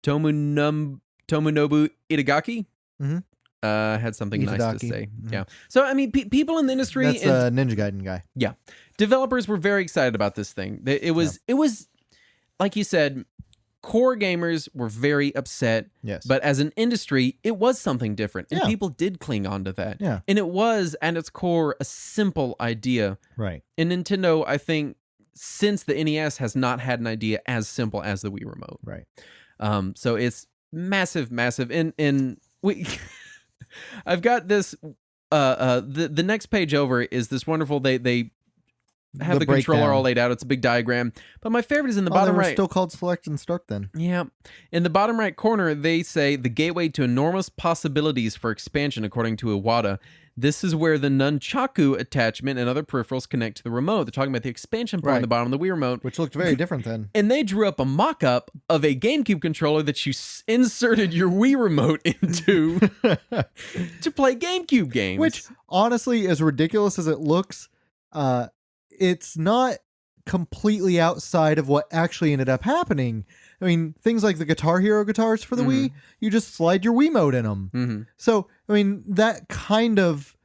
Tomonobu Itagaki. Mm-hmm. Had something nice to Itadaki. say. Mm-hmm. Yeah. So, I mean, people in the industry... That's a Ninja Gaiden guy. Yeah. Developers were very excited about this thing. It was, like you said... Core gamers were very upset, yes. But as an industry, it was something different, and Yeah. people did cling on to that. Yeah. And it was, at its core, a simple idea. Right. And Nintendo, I think, since the NES, has not had an idea as simple as the Wii Remote. Right. So it's massive. And we, I've got this. The next page over is this wonderful. They have the controller breakdown. all laid out. It's a big diagram. But my favorite is in the They bottom were right. still called Select and Start then. Yeah. In the bottom right corner, they say the gateway to enormous possibilities for expansion, according to Iwata. This is where the nunchaku attachment and other peripherals connect to the remote. They're talking about the expansion part on the bottom of the Wii remote. Which looked very different then. And they drew up a mock-up of a GameCube controller that you inserted your Wii remote into to play GameCube games. Which, honestly, as ridiculous as it looks, it's not completely outside of what actually ended up happening. I mean, things like the Guitar Hero guitars for the Wii, you just slide your Wiimote in them. Mm-hmm. So, I mean, that kind of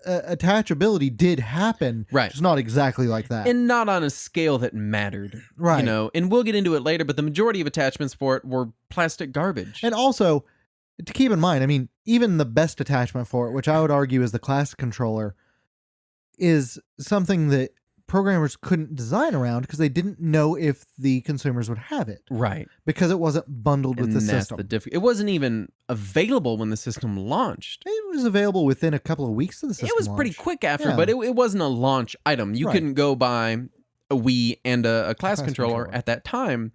attachability did happen. Right. It's not exactly like that. And not on a scale that mattered. Right. You know, and we'll get into it later, but the majority of attachments for it were plastic garbage. And also, to keep in mind, I mean, even the best attachment for it, which I would argue is the classic controller, is something that programmers couldn't design around because they didn't know if the consumers would have it. Right. Because it wasn't bundled with the system. It wasn't even available when the system launched. It was available within a couple of weeks of the system It was pretty launch. quick after, Yeah. but it wasn't a launch item. You couldn't go buy a Wii and a class controller at that time.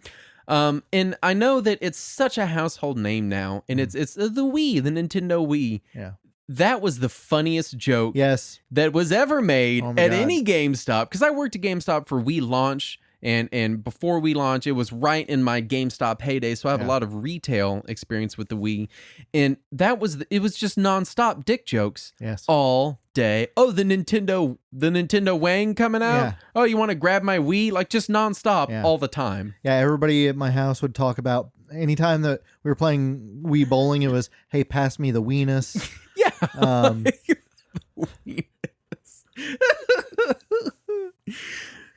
And I know that it's such a household name now, and it's the Wii, the Nintendo Wii. Yeah. That was the funniest joke Yes. that was ever made Oh my at God. any GameStop. Because I worked at GameStop for Wii launch, and before Wii launch, it was right in my GameStop heyday. So I have a lot of retail experience with the Wii, and it was just nonstop dick jokes. Yes. All day. Oh, the Nintendo Wang coming out. Yeah. Oh, you want to grab my Wii? Like just nonstop Yeah. all the time. Yeah, everybody at my house would talk about anytime that we were playing Wii bowling, it was, hey, pass me the Weenus. Yeah.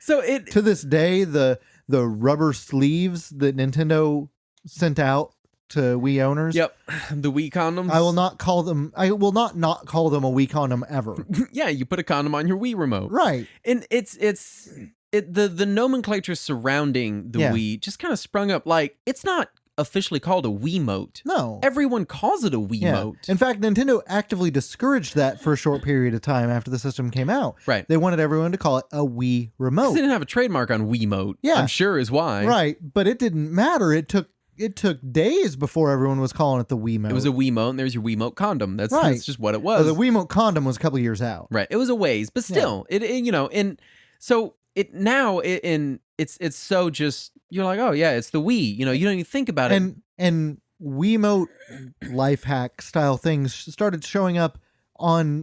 So to this day, the rubber sleeves that Nintendo sent out to Wii owners. Yep. The Wii condoms. I will not call them a Wii condom ever. Yeah, you put a condom on your Wii remote. Right. And the nomenclature surrounding the Wii just kind of sprung up. Like, it's not officially called a Wiimote. No. Everyone calls it a Wiimote. Yeah. In fact, Nintendo actively discouraged that for a short period of time after the system came out. Right. They wanted everyone to call it a Wii remote. They didn't have a trademark on Wiimote. Yeah. I'm sure is why. Right. But it didn't matter. It took days before everyone was calling it the Wiimote. It was a Wiimote, and there's your Wiimote condom. That's just what it was. Well, the Wiimote condom was a couple years out. Right. It was a ways, but still, and so it now it's so just, you're like, oh yeah, it's the Wii. You don't even think about it. And Wiimote life hack style things started showing up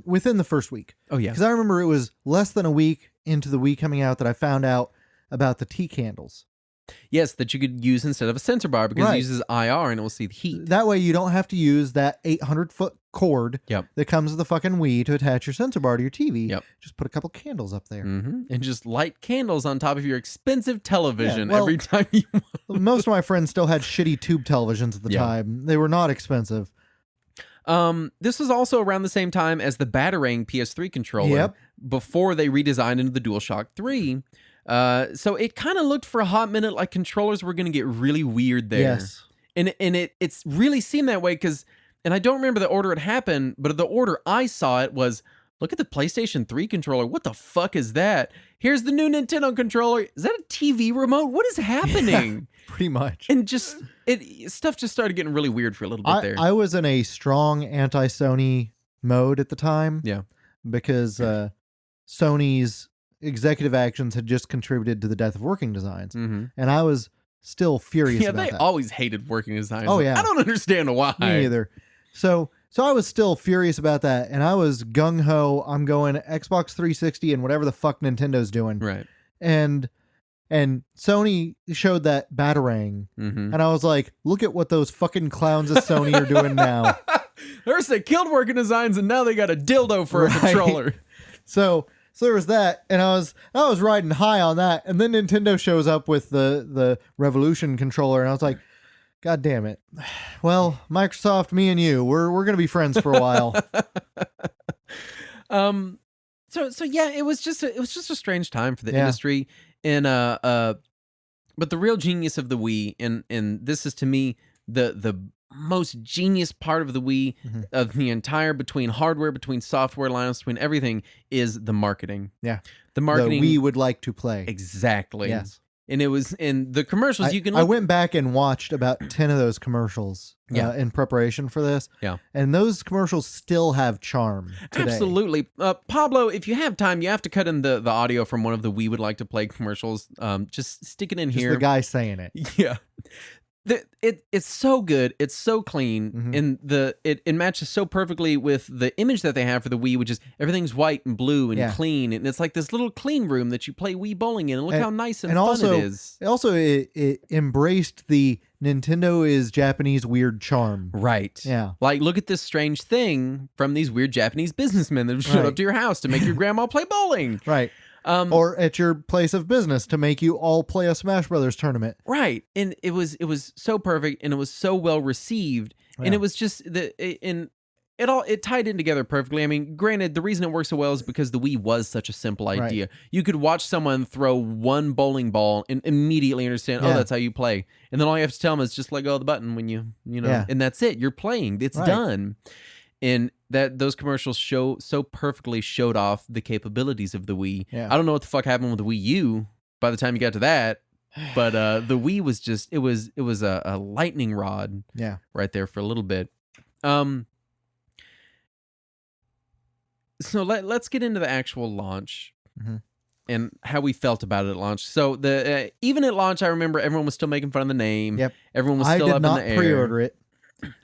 within the first week. Oh yeah. Because I remember it was less than a week into the Wii coming out that I found out about the tea candles. Yes, that you could use instead of a sensor bar because it uses IR and it will see the heat. That way you don't have to use that 800-foot cord that comes with the fucking Wii to attach your sensor bar to your TV. Yep. Just put a couple candles up there. Mm-hmm. And just light candles on top of your expensive television every time you want. Most of my friends still had shitty tube televisions at the time. They were not expensive. This was also around the same time as the Batarang PS3 controller before they redesigned into the DualShock 3. So it kind of looked for a hot minute like controllers were going to get really weird there. Yes. And it's really seemed that way because and I don't remember the order it happened, but the order I saw it was, look at the PlayStation 3 controller. What the fuck is that? Here's the new Nintendo controller. Is that a TV remote? What is happening? Yeah, pretty much. And just stuff just started getting really weird for a little bit there. I was in a strong anti-Sony mode at the time. Yeah. Because Sony's executive actions had just contributed to the death of working designs. Mm-hmm. And I was still furious about they that. always hated working designs. Oh, yeah. I don't understand why. Me either. So I was still furious about that, and I was gung-ho. I'm going Xbox 360 and whatever the fuck Nintendo's doing. Right. And Sony showed that Batarang, and I was like, look at what those fucking clowns of Sony are doing now. First they killed working designs, and now they got a dildo for a controller. So there was that, and I was riding high on that, and then Nintendo shows up with the Revolution controller, and I was like, God damn it. Well, Microsoft, me and you, we're gonna be friends for a while. So yeah, it was just a strange time for the industry, and but the real genius of the Wii, and this is to me the most genius part of the Wii, of the entire, between hardware, between software lineups, between everything, is the marketing. Yeah. The marketing. The Wii would like to play. Exactly. Yes. And it was in the commercials. I went back and watched about 10 of those commercials in preparation for this. Yeah. And those commercials still have charm today. Absolutely. Pablo, if you have time, you have to cut in the audio from one of the We Would Like to Play commercials. Just stick it in Just here. the guy saying it. Yeah. It's so good. It's so clean, and it matches so perfectly with the image that they have for the Wii, which is everything's white and blue and clean, and it's like this little clean room that you play Wii bowling in. And look how nice and fun also, it is. It embraced the Nintendo is Japanese weird charm. Right. Yeah. Like, look at this strange thing from these weird Japanese businessmen that showed up to your house to make your grandma play bowling. Right. Or at your place of business to make you all play a Smash Brothers tournament. Right. And it was so perfect, and it was so well received. Yeah. And it was just it tied in together perfectly. I mean, granted, the reason it worked so well is because the Wii was such a simple idea. Right. You could watch someone throw one bowling ball and immediately understand, oh, that's how you play. And then all you have to tell them is just let go of the button when you know, and that's it. You're playing. It's done. And those commercials so perfectly showed off the capabilities of the Wii. Yeah. I don't know what the fuck happened with the Wii U by the time you got to that, but the Wii was just it was a lightning rod. Yeah, right there for a little bit. So let's get into the actual launch and how we felt about it at launch. So even at launch, I remember everyone was still making fun of the name. Yep, everyone was still up in the air. I did not pre-order it.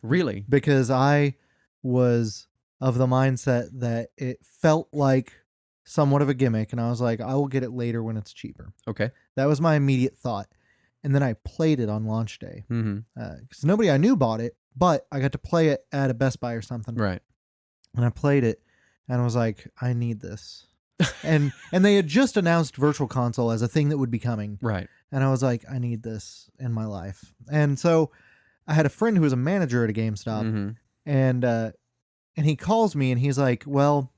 Really? Because I was of the mindset that it felt like somewhat of a gimmick, and I was like, I will get it later when it's cheaper. Okay. That was my immediate thought. And then I played it on launch day. Because nobody I knew bought it, but I got to play it at a Best Buy or something. Right. And I played it, and I was like, I need this. and they had just announced Virtual Console as a thing that would be coming. Right. And I was like, I need this in my life. And so I had a friend who was a manager at a GameStop, and he calls me and he's like, well,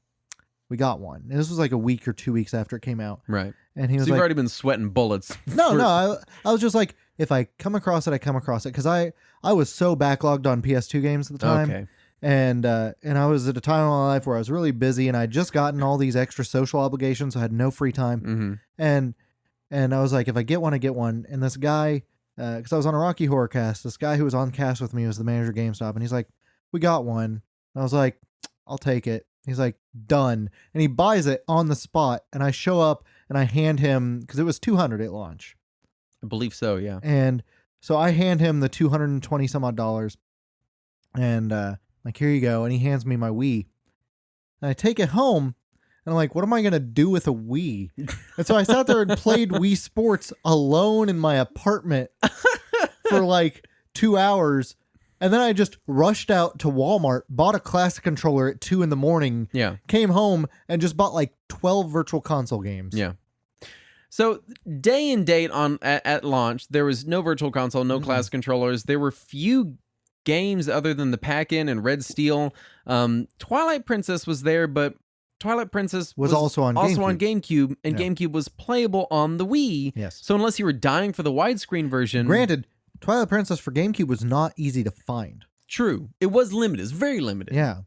we got one. And this was like a week or 2 weeks after it came out. Right. And he was you've like, already been sweating bullets. No, I was just like, if I come across it, I come across it. Because I was so backlogged on PS2 games at the time. Okay. And I was at a time in my life where I was really busy, and I'd just gotten all these extra social obligations, so I had no free time. And I was like, if I get one, I get one. And this guy, because I was on a Rocky Horror cast, this guy who was on cast with me was the manager of GameStop, and he's like, we got one. And I was like, I'll take it. He's like, done. And he buys it on the spot, and I show up and I hand him, because it was $200 at launch. I believe so, yeah. And so I hand him the $220 some odd, and like, here you go. And he hands me my Wii. And I take it home, and I'm like, what am I going to do with a Wii? And so I sat there and played Wii Sports alone in my apartment for like 2 hours. And then I just rushed out to Walmart, bought a classic controller at 2 a.m. Yeah. Came home and just bought like 12 Virtual Console games. Yeah. So day and date at launch, there was no Virtual Console, no classic controllers. There were few games other than the pack-in and Red Steel. Twilight Princess was there, but Twilight Princess was also on GameCube, and GameCube was playable on the Wii. Yes. So unless you were dying for the widescreen version, granted, Twilight Princess for GameCube was not easy to find. True. It was limited. It's very limited. Yeah.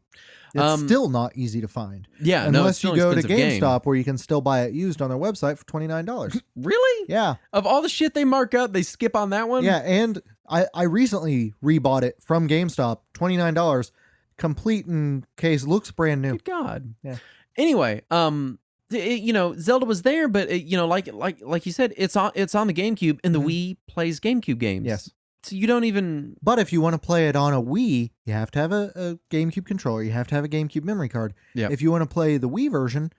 It's still not easy to find. Yeah, unless no, you go to game. GameStop where you can still buy it used on their website for $29. Really? Yeah. Of all the shit they mark up, they skip on that one? Yeah, and I recently rebought it from GameStop, $29, complete in case, looks brand new. Good God. Yeah. Anyway, Zelda was there, but like you said, it's on the GameCube, and the Wii plays GameCube games. Yes. So you don't even. But if you want to play it on a Wii, you have to have a GameCube controller. You have to have a GameCube memory card. Yeah. If you want to play the Wii version,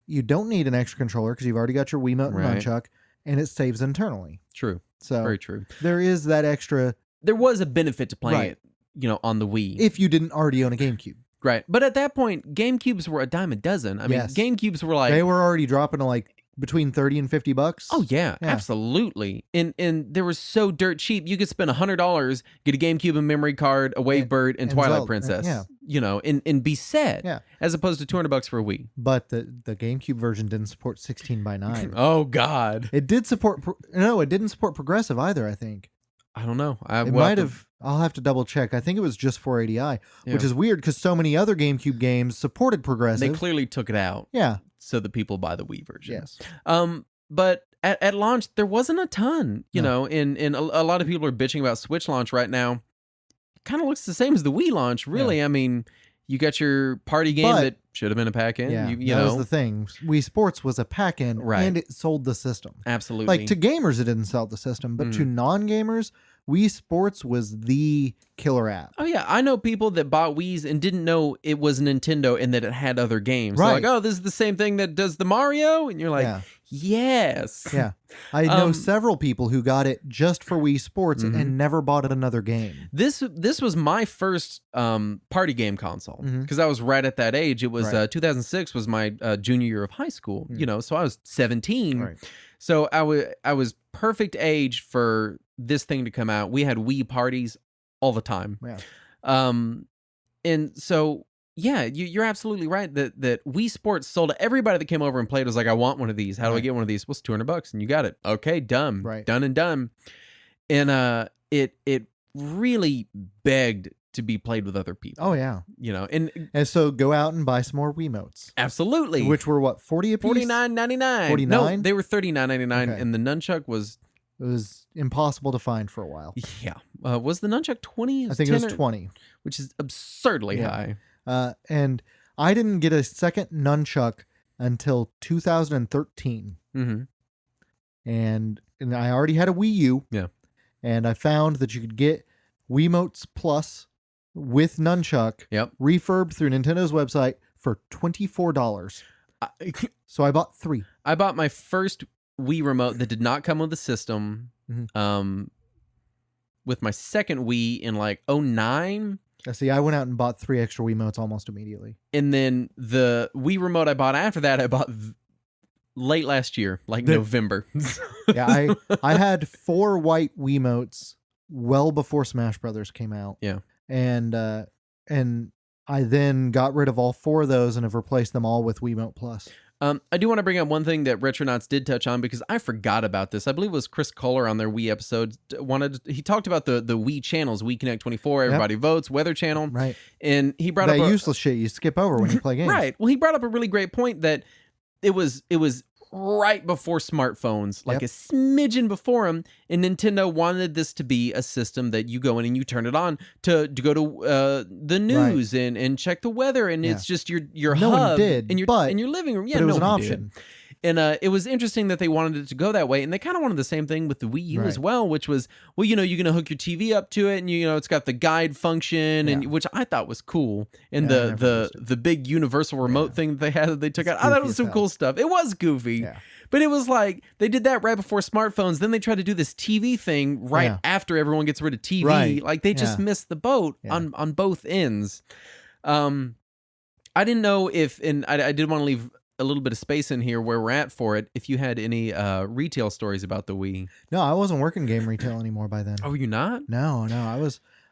you don't need an extra controller because you've already got your Wiimote and nunchuck, and it saves internally. True. So very true. There is that extra. There was a benefit to playing it, on the Wii. If you didn't already own a GameCube. Right. But at that point, GameCubes were a dime a dozen. I mean, GameCubes were like... They were already dropping to like between $30 and $50. Oh, yeah, absolutely. And they were so dirt cheap. You could spend $100, get a GameCube, a memory card, a Wavebird, and Twilight Zelda. Princess. Yeah. And be set. Yeah. As opposed to $200 for a Wii. But the GameCube version didn't support 16:9. Oh, God. It did support... No, it didn't support progressive either, I think. I don't know. It might have... I'll have to double check. I think it was just 480i, which is weird because so many other GameCube games supported progressive. They clearly took it out. Yeah. So that people buy the Wii version. Yes. But at launch, there wasn't a ton, know, and a lot of people are bitching about Switch launch right now. It kind of looks the same as the Wii launch, really. Yeah. I mean, you got your party game that should have been a pack-in. Yeah, you that know. was the thing. Wii Sports was a pack-in, right. And it sold the system. Absolutely. Like, to gamers, it didn't sell the system, but to non-gamers, Wii Sports was the killer app. Oh, yeah. I know people that bought Wiis and didn't know it was Nintendo and that it had other games. Right. They're like, oh, this is the same thing that does the Mario? And you're like, yes. Yeah. I know several people who got it just for Wii Sports and never bought another game. This was my first party game console because I was right at that age. It was 2006 was my junior year of high school, so I was 17. Right. So I was perfect age for this thing to come out. We had Wii parties all the time. Yeah. And so, yeah, you're absolutely right that Wii Sports sold to everybody that came over and played. Was like, I want one of these. How do I get one of these? Well, it's $200 and you got it. Okay, done. Right. Done and done. And it really begged to be played with other people. Oh, yeah. And so go out and buy some more Wiimotes. Absolutely. Which were what, 40 a piece? $49.99. 49? No, they were $39.99 and the nunchuck was... It was impossible to find for a while. Yeah. Was the nunchuck 20? I think it was 20. Which is absurdly high. And I didn't get a second nunchuck until 2013. Mm-hmm. And I already had a Wii U. Yeah. And I found that you could get Wiimotes Plus with nunchuck refurbed through Nintendo's website for $24. So I bought 3. I bought my first Wii remote that did not come with the system with my second Wii in like 2009. See, I went out and bought 3 extra Wiimotes almost immediately. And then the Wii remote I bought after that, I bought late last year, like November. Yeah, I had 4 white Wiimotes well before Smash Brothers came out. Yeah. And I then got rid of all 4 of those and have replaced them all with Wiimote Plus. I do want to bring up one thing that Retronauts did touch on because I forgot about this. I believe it was Chris Kohler on their Wii episode. He talked about the Wii channels, Wii Connect 24, Everybody Votes, Weather Channel. Right. And he brought up that useless shit you skip over when you play games. Right. Well, he brought up a really great point that it was right before smartphones, like a smidgen before them, and Nintendo wanted this to be a system that you go in and you turn it on to go to the news and check the weather, and it's just your no hub one did, in your living room. Yeah, but it was no an one option. Did. And it was interesting that they wanted it to go that way, and they kind of wanted the same thing with the Wii U as well, which was, well, you're going to hook your TV up to it, and it's got the guide function, and which I thought was cool, and the big universal remote thing that they had that they took out. I thought it was some cool stuff. It was goofy, but it was like they did that right before smartphones. Then they tried to do this TV thing right after everyone gets rid of TV. Right. Like they just missed the boat on both ends. I didn't know if, and I did want to leave a little bit of space in here where we're at for it, if you had any retail stories about the Wii. No, I wasn't working game retail anymore by then. Oh, were you not? No,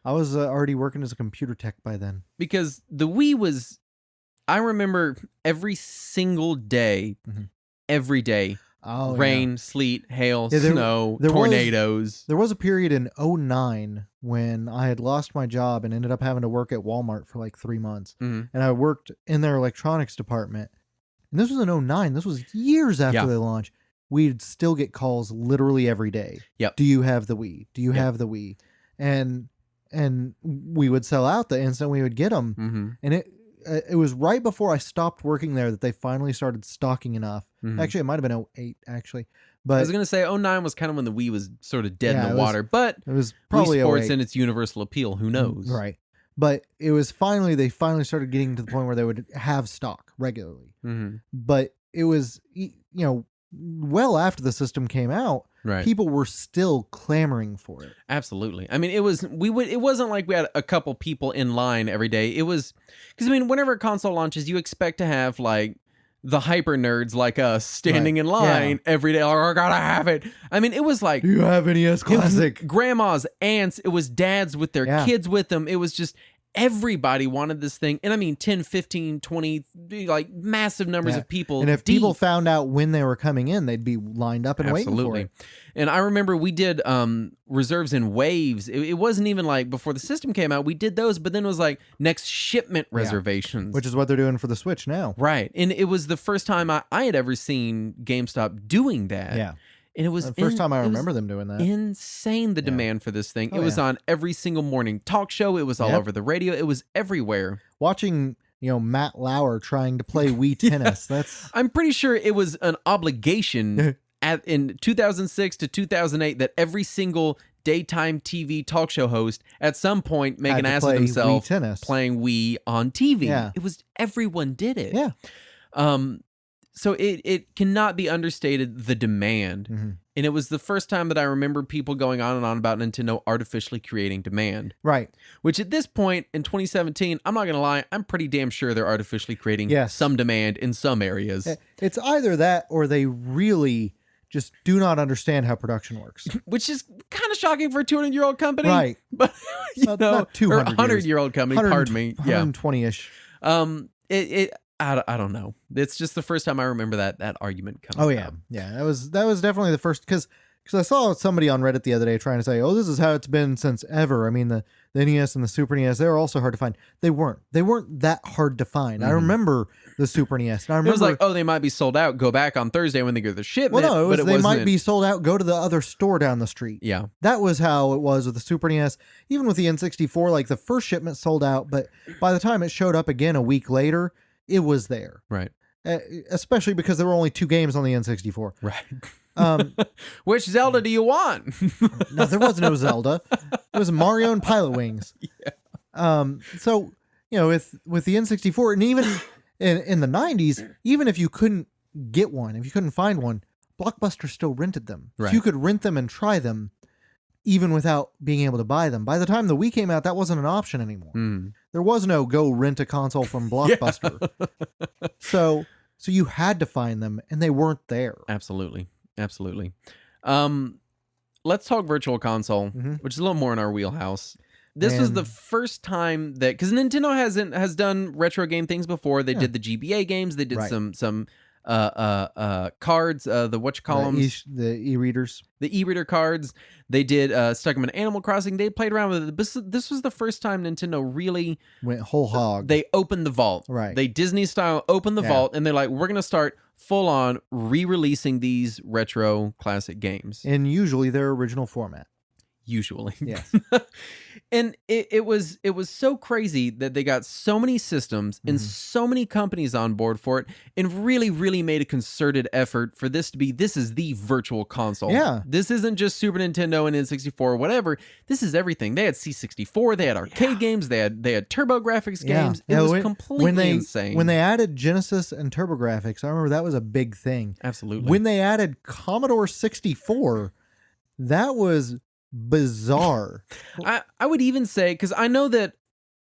I was already working as a computer tech by then. Because the Wii was, I remember every single day, every day, Oh, Rain, sleet, hail, Yeah, snow, there tornadoes. There was a period in '09 when I had lost my job and ended up having to work at Walmart for like 3 months. Mhm. And I worked in their electronics department. And this was in '09. This was years after Yeah. they launched. We'd still get calls literally every day. Yep. Do you have the Wii? Do you Yep. have the Wii? And we would sell out the instant we would get them. Mm-hmm. And it was right before I stopped working there that they finally started stocking enough. Mhm. Actually, it might have been '08, actually. I But was going to say 09 was kind of when the Wii was sort of dead Yeah, in it the was water, but it was Wii probably Sports 08. and its universal appeal, who knows? Right. But it was they finally started getting to the point where they would have stock regularly. Mm-hmm. But it was, well after the system came out, Right. people were still clamoring for it. Absolutely. I mean, it wasn't like we had a couple people in line every day. It was, because I mean, whenever a console launches, you expect to have like the hyper nerds like us standing Right. in line every day. Like, I gotta have it. I mean, it was like, Do you have NES it was Classic? grandmas, aunts, it was dads with their Yeah. kids with them. It was just everybody wanted this thing. And I mean, 10, 15, 20, like massive numbers Yeah. of people. And if deep. people found out when they were coming in, they'd be lined up and waiting for Absolutely. it. And I remember we did reserves in waves. It wasn't even like before the system came out. We did those, but then it was like next shipment reservations. Which is what they're doing for the Switch now. right. And it was the first time I had ever seen GameStop doing that. Yeah. And it was The first time I it was remember them doing that. insane, the demand for this thing. Oh, it was yeah. on every single morning talk show. It was all Yep. over the radio. It was everywhere. Watching, Matt Lauer trying to play Wii tennis. That's I'm pretty sure it was an obligation in 2006 to 2008 that every single daytime TV talk show host at some point make Had an to ass play of Wii themselves tennis. playing Wii on TV. Yeah. It was everyone did it. Yeah. So it cannot be understated the demand. Mhm. And it was the first time that I remember people going on and on about Nintendo artificially creating demand. Right. Which at this point in 2017, I'm not going to lie, I'm pretty damn sure they're artificially creating Yes. some demand in some areas. It's either that or they really just do not understand how production works. Which is kind of shocking for a 200-year-old company. Right. But, Not 200 or 100-year-old company, pardon me. Yeah. 120-ish. I don't know. It's just the first time I remember that argument coming Oh yeah. up. Yeah. That was definitely the first, because I saw somebody on Reddit the other day trying to say, oh, this is how it's been since ever. I mean, the NES and the Super NES, they were also hard to find. They weren't that hard to find. I remember the Super NES. And I remember It was like, oh, they might be sold out. Go back on Thursday when they get the shipment. well, no, but they might wasn't- be sold out. Go to the other store down the street. Yeah. That was how it was with the Super NES. Even with the N64, like the first shipment sold out, but by the time it showed up again a week later, it was there. Right. Especially because there were only 2 games on the N64. Right. Which Zelda do you want? No, there was no Zelda. It was Mario and Pilot Wings. Yeah. So, with the N64, and even in the 90s, even if you couldn't get one, if you couldn't find one, Blockbuster still rented them. Right. So you could rent them and try them even without being able to buy them. By the time the Wii came out, that wasn't an option anymore. Mm. There was no go rent a console from Blockbuster. So you had to find them, and they weren't there. Absolutely. Let's talk Virtual Console, which is a little more in our wheelhouse. This was the first time that, because Nintendo has done retro game things before. They did the GBA games. They did Right. some cards. The The e-readers. the e-reader cards. They did stuck them in Animal Crossing. They played around with it. This was the first time Nintendo really Went whole hog. they opened the vault. Right. They Disney style opened the Yeah. vault, and they're like, we're gonna start full on re-releasing these retro classic games. in usually their original format. Usually. Yes. And it was so crazy that they got so many systems and so many companies on board for it, and really, really made a concerted effort for this is the virtual console. Yeah. This isn't just Super Nintendo and N64 or whatever. This is everything. They had C64, they had arcade games, they had TurboGrafx games. It was completely insane. When they added Genesis and TurboGrafx, I remember that was a big thing. Absolutely. When they added Commodore 64, that was bizarre. I would even say, because I know that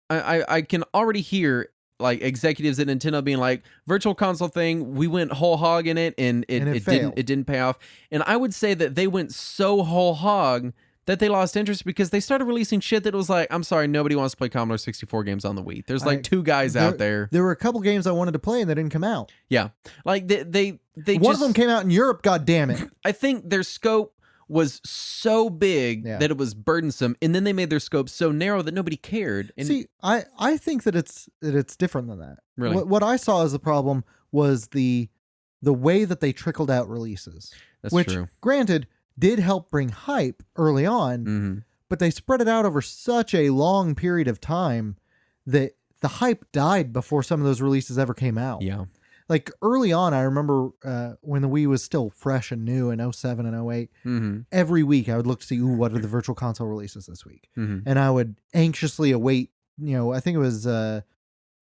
I can already hear like executives at Nintendo being like, virtual console thing, we went whole hog in it, and it failed. didn't pay off. And I would say that they went so whole hog that they lost interest because they started releasing shit that was like, I'm sorry, nobody wants to play Commodore 64 games on the Wii. There's like two guys out there. There were a couple games I wanted to play and they didn't come out. Yeah. Like they one of them came out in Europe, god damn it. I think their scope was so big that it was burdensome, and then they made their scope so narrow that nobody cared. And see, I think that it's different than that. Really? What I saw as the problem was the way that they trickled out releases. That's which, true. Granted, did help bring hype early on, but they spread it out over such a long period of time that the hype died before some of those releases ever came out. Yeah. Like early on, I remember when the Wii was still fresh and new in 07 and 08, every week I would look to see, what are the virtual console releases this week? And I would anxiously await, I think it was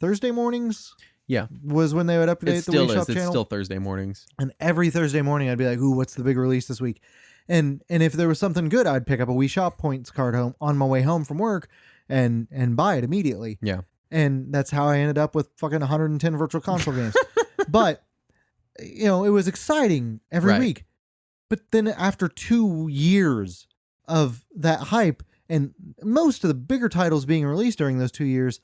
Thursday mornings. Yeah. Was when they would update the Wii Shop channel. It's still Thursday mornings. And every Thursday morning I'd be like, what's the big release this week? And if there was something good, I'd pick up a Wii Shop points card home on my way home from work and buy it immediately. Yeah. And that's how I ended up with fucking 110 virtual console games. But, it was exciting every week. But then after 2 years of that hype and most of the bigger titles being released during those 2 years,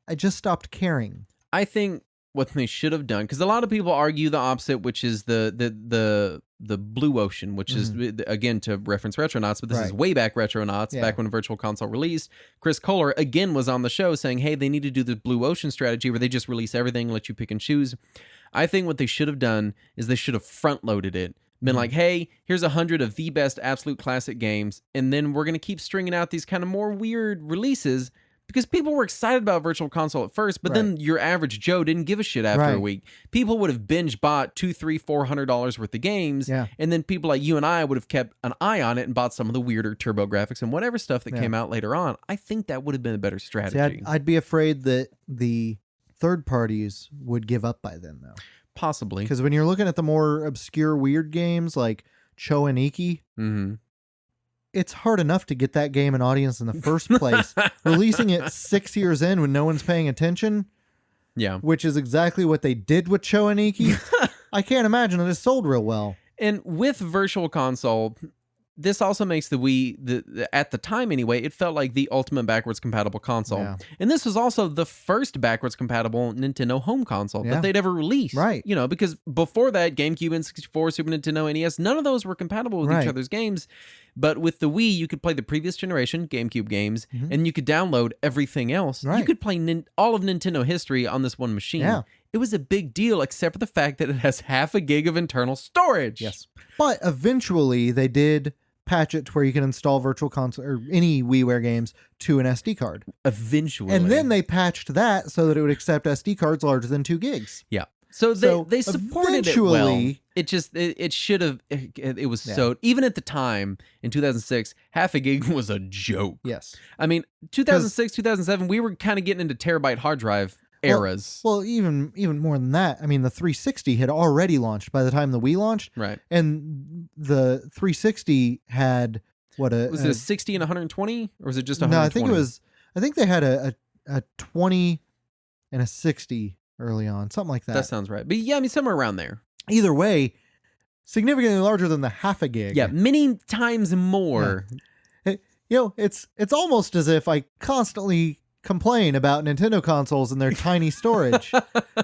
I just stopped caring. I think what they should have done, because a lot of people argue the opposite, which is the blue ocean, which is, again, to reference Retronauts, but this is way back Retronauts, back when Virtual Console released. Chris Kohler, again, was on the show saying, hey, they need to do the blue ocean strategy where they just release everything, let you pick and choose. I think what they should have done is they should have front-loaded it. Been like, hey, here's 100 of the best absolute classic games, and then we're going to keep stringing out these kind of more weird releases, because people were excited about Virtual Console at first, but then your average Joe didn't give a shit after a week. People would have binge bought $200, $300, $400 worth of games, and then people like you and I would have kept an eye on it and bought some of the weirder turbo graphics and whatever stuff that came out later on. I think that would have been a better strategy. See, I'd be afraid that the third parties would give up by then, though. Possibly. Because when you're looking at the more obscure, weird games like Cho and Iki, it's hard enough to get that game an audience in the first place. Releasing it 6 years in when no one's paying attention, which is exactly what they did with Cho and Iki, I can't imagine it has sold real well. And with Virtual Console, this also makes the Wii, at the time anyway, it felt like the ultimate backwards compatible console. Yeah. And this was also the first backwards compatible Nintendo home console that they'd ever released. Right. Because before that, GameCube, N64, Super Nintendo, NES, none of those were compatible with each other's games. But with the Wii, you could play the previous generation GameCube games, and you could download everything else. You could play all of Nintendo history on this one machine. Yeah. It was a big deal, except for the fact that it has half a gig of internal storage. Yes. But eventually, they did patch it to where you can install Virtual Console or any WiiWare games to an SD card. Eventually. And then they patched that so that it would accept SD cards larger than 2 gigs. Yeah. So they supported it well. It just, it should have, it was so, even at the time in 2006, half a gig was a joke. Yes. I mean, 2006, 2007, we were kind of getting into terabyte hard drive eras. Well, even more than that. I mean, the 360 had already launched by the time the Wii launched. Right. And the 360 had was it a 60 and 120, or was it just 120? No, I think they had a 20 and a 60 early on, something like that. That sounds right. But yeah, I mean, somewhere around there. Either way, significantly larger than the half a gig. Yeah, many times more. Yeah. It's almost as if I constantly complain about Nintendo consoles and their tiny storage.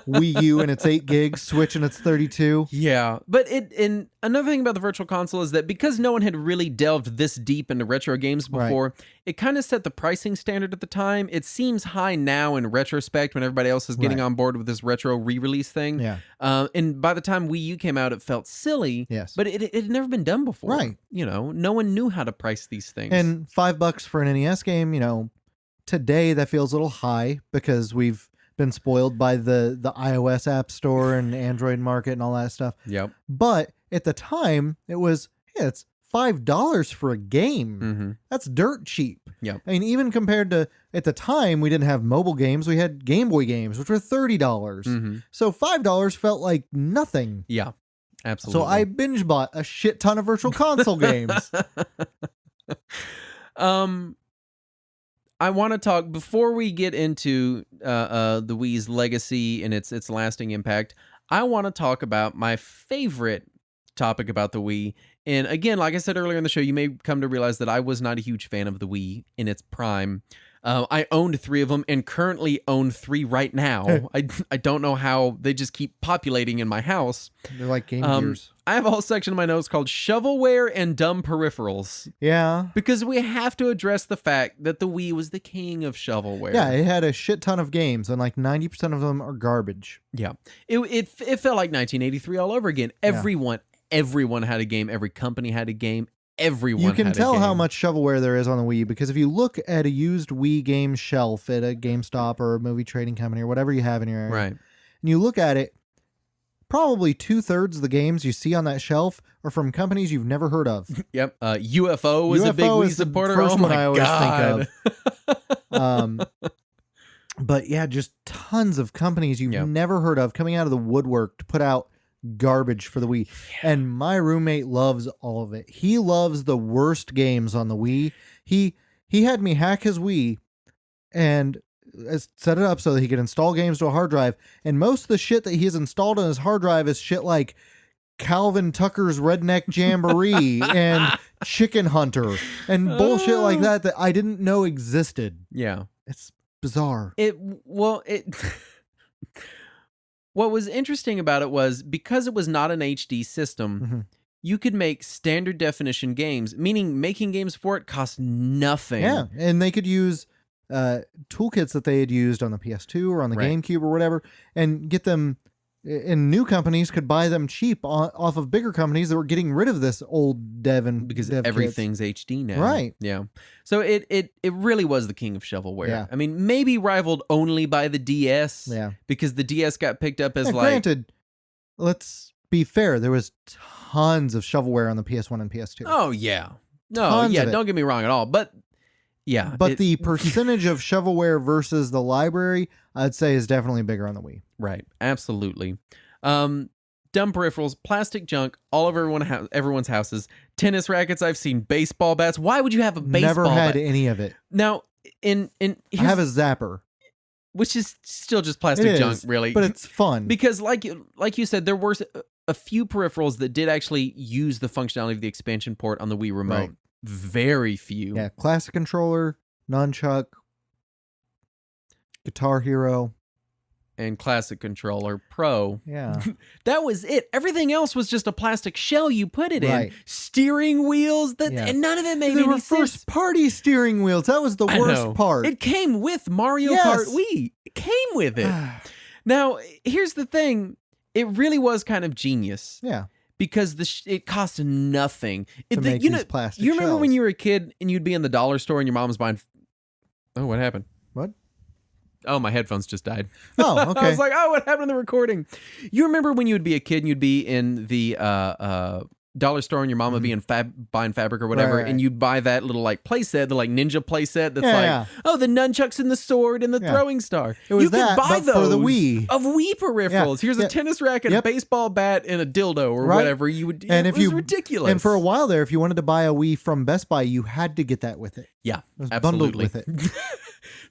Wii U and its 8 gigs, Switch and its 32. Yeah, but and another thing about the Virtual Console is that because no one had really delved this deep into retro games before, it kind of set the pricing standard at the time. It seems high now in retrospect when everybody else is getting on board with this retro re-release thing. Yeah. And by the time Wii U came out, it felt silly. Yes. But it had never been done before. Right. No one knew how to price these things. And $5 for an NES game, today that feels a little high because we've been spoiled by the iOS app store and Android market and all that stuff. Yep. But at the time it was, it's $5 for a game. That's dirt cheap. Yep. I mean, even compared to at the time, we didn't have mobile games. We had Game Boy games, which were $30. So $5 felt like nothing. Yeah, absolutely. So I binge bought a shit ton of Virtual Console games. I want to talk, before we get into the Wii's legacy and its lasting impact, I want to talk about my favorite topic about the Wii. And again, like I said earlier in the show, you may come to realize that I was not a huge fan of the Wii in its prime. I owned 3 of them and currently own 3 right now. I don't know how they just keep populating in my house. They're like Game Gears. I have a whole section of my notes called shovelware and dumb peripherals. Yeah. Because we have to address the fact that the Wii was the king of shovelware. Yeah, it had a shit ton of games, and like 90% of them are garbage. Yeah. It felt like 1983 all over again. Everyone had a game. Every company had a game. Everyone You can had a tell game. how much shovelware there is on the Wii, because if you look at a used Wii game shelf at a GameStop or a movie trading company or whatever you have in your area, Right. and you look at it, probably 2/3 of the games you see on that shelf are from companies you've never heard of. Yep. UFO was a big UFO Wii is the supporter. first Oh one my I always God. think of. But yeah, just tons of companies you've Yep. never heard of coming out of the woodwork to put out garbage for the Wii. And my roommate loves all of it. He loves the worst games on the Wii. He had me hack his Wii and set it up so that he could install games to a hard drive. And most of the shit that he has installed on his hard drive is shit like Calvin Tucker's Redneck Jamboree and Chicken Hunter and bullshit like that I didn't know existed. Yeah. It's bizarre. What was interesting about it was because it was not an HD system, you could make standard definition games, meaning making games for it cost nothing. Yeah, and they could use toolkits that they had used on the PS2 or on the GameCube or whatever, and get them. And new companies could buy them cheap off of bigger companies that were getting rid of this old dev everything's HD now. Right. Yeah. So it really was the king of shovelware. Yeah. I mean, maybe rivaled only by the DS. Yeah. Because the DS got picked up as granted, let's be fair, there was tons of shovelware on the PS1 and PS2. Oh yeah. No, Tons yeah, of it. don't get me wrong at all. But yeah. But the percentage of shovelware versus the library, I'd say, is definitely bigger on the Wii. Right. Absolutely. Dumb peripherals, plastic junk all over everyone's houses. Tennis rackets. I've seen baseball bats. Why would you have a baseball Never had bat? any of it. Now, I have a zapper, which is still just plastic junk, really. But it's fun because, like you said, there were a few peripherals that did actually use the functionality of the expansion port on the Wii remote. Right. Very few. Yeah, classic controller, nunchuck, Guitar Hero, and classic controller Pro. Yeah. That was it. Everything else was just a plastic shell you put it Right. in. Steering wheels, and none of it made They any were sense. first party steering wheels. That was the I worst know. part. It came with Mario Yes. Kart Wii. It came with it. Now, here's the thing. It really was kind of genius. Yeah. Because it cost nothing. Make these plastic you remember shells. when you were a kid and you'd be in the dollar store and your mom was buying... Oh, what happened? What? Oh, my headphones just died. Oh, okay. I was like, oh, what happened to the recording? You remember when you would be a kid and you'd be in the dollar store and your mom would be in buying fabric or whatever, Right. and you'd buy that little like playset, the like ninja playset that's oh, the nunchucks and the sword and the throwing star. It was you that, could buy but those for the Wii. of Wii peripherals. Here's a tennis racket, a baseball bat, and a dildo or whatever. You would, and it was ridiculous. And for a while there, if you wanted to buy a Wii from Best Buy, you had to get that with it. Yeah, It was absolutely. bundled with it.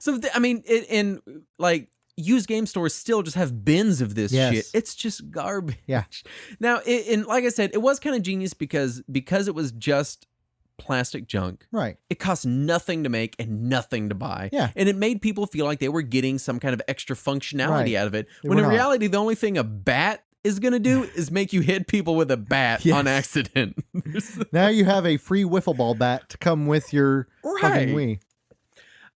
So I mean, in like used game stores still just have bins of this shit. It's just garbage. Yeah. Now, and like I said, it was kind of genius because it was just plastic junk. Right. It cost nothing to make and nothing to buy. Yeah. And it made people feel like they were getting some kind of extra functionality out of it. They When were in not. reality, the only thing a bat is going to do is make you hit people with a bat on accident. Now you have a free wiffle ball bat to come with your fucking Wii.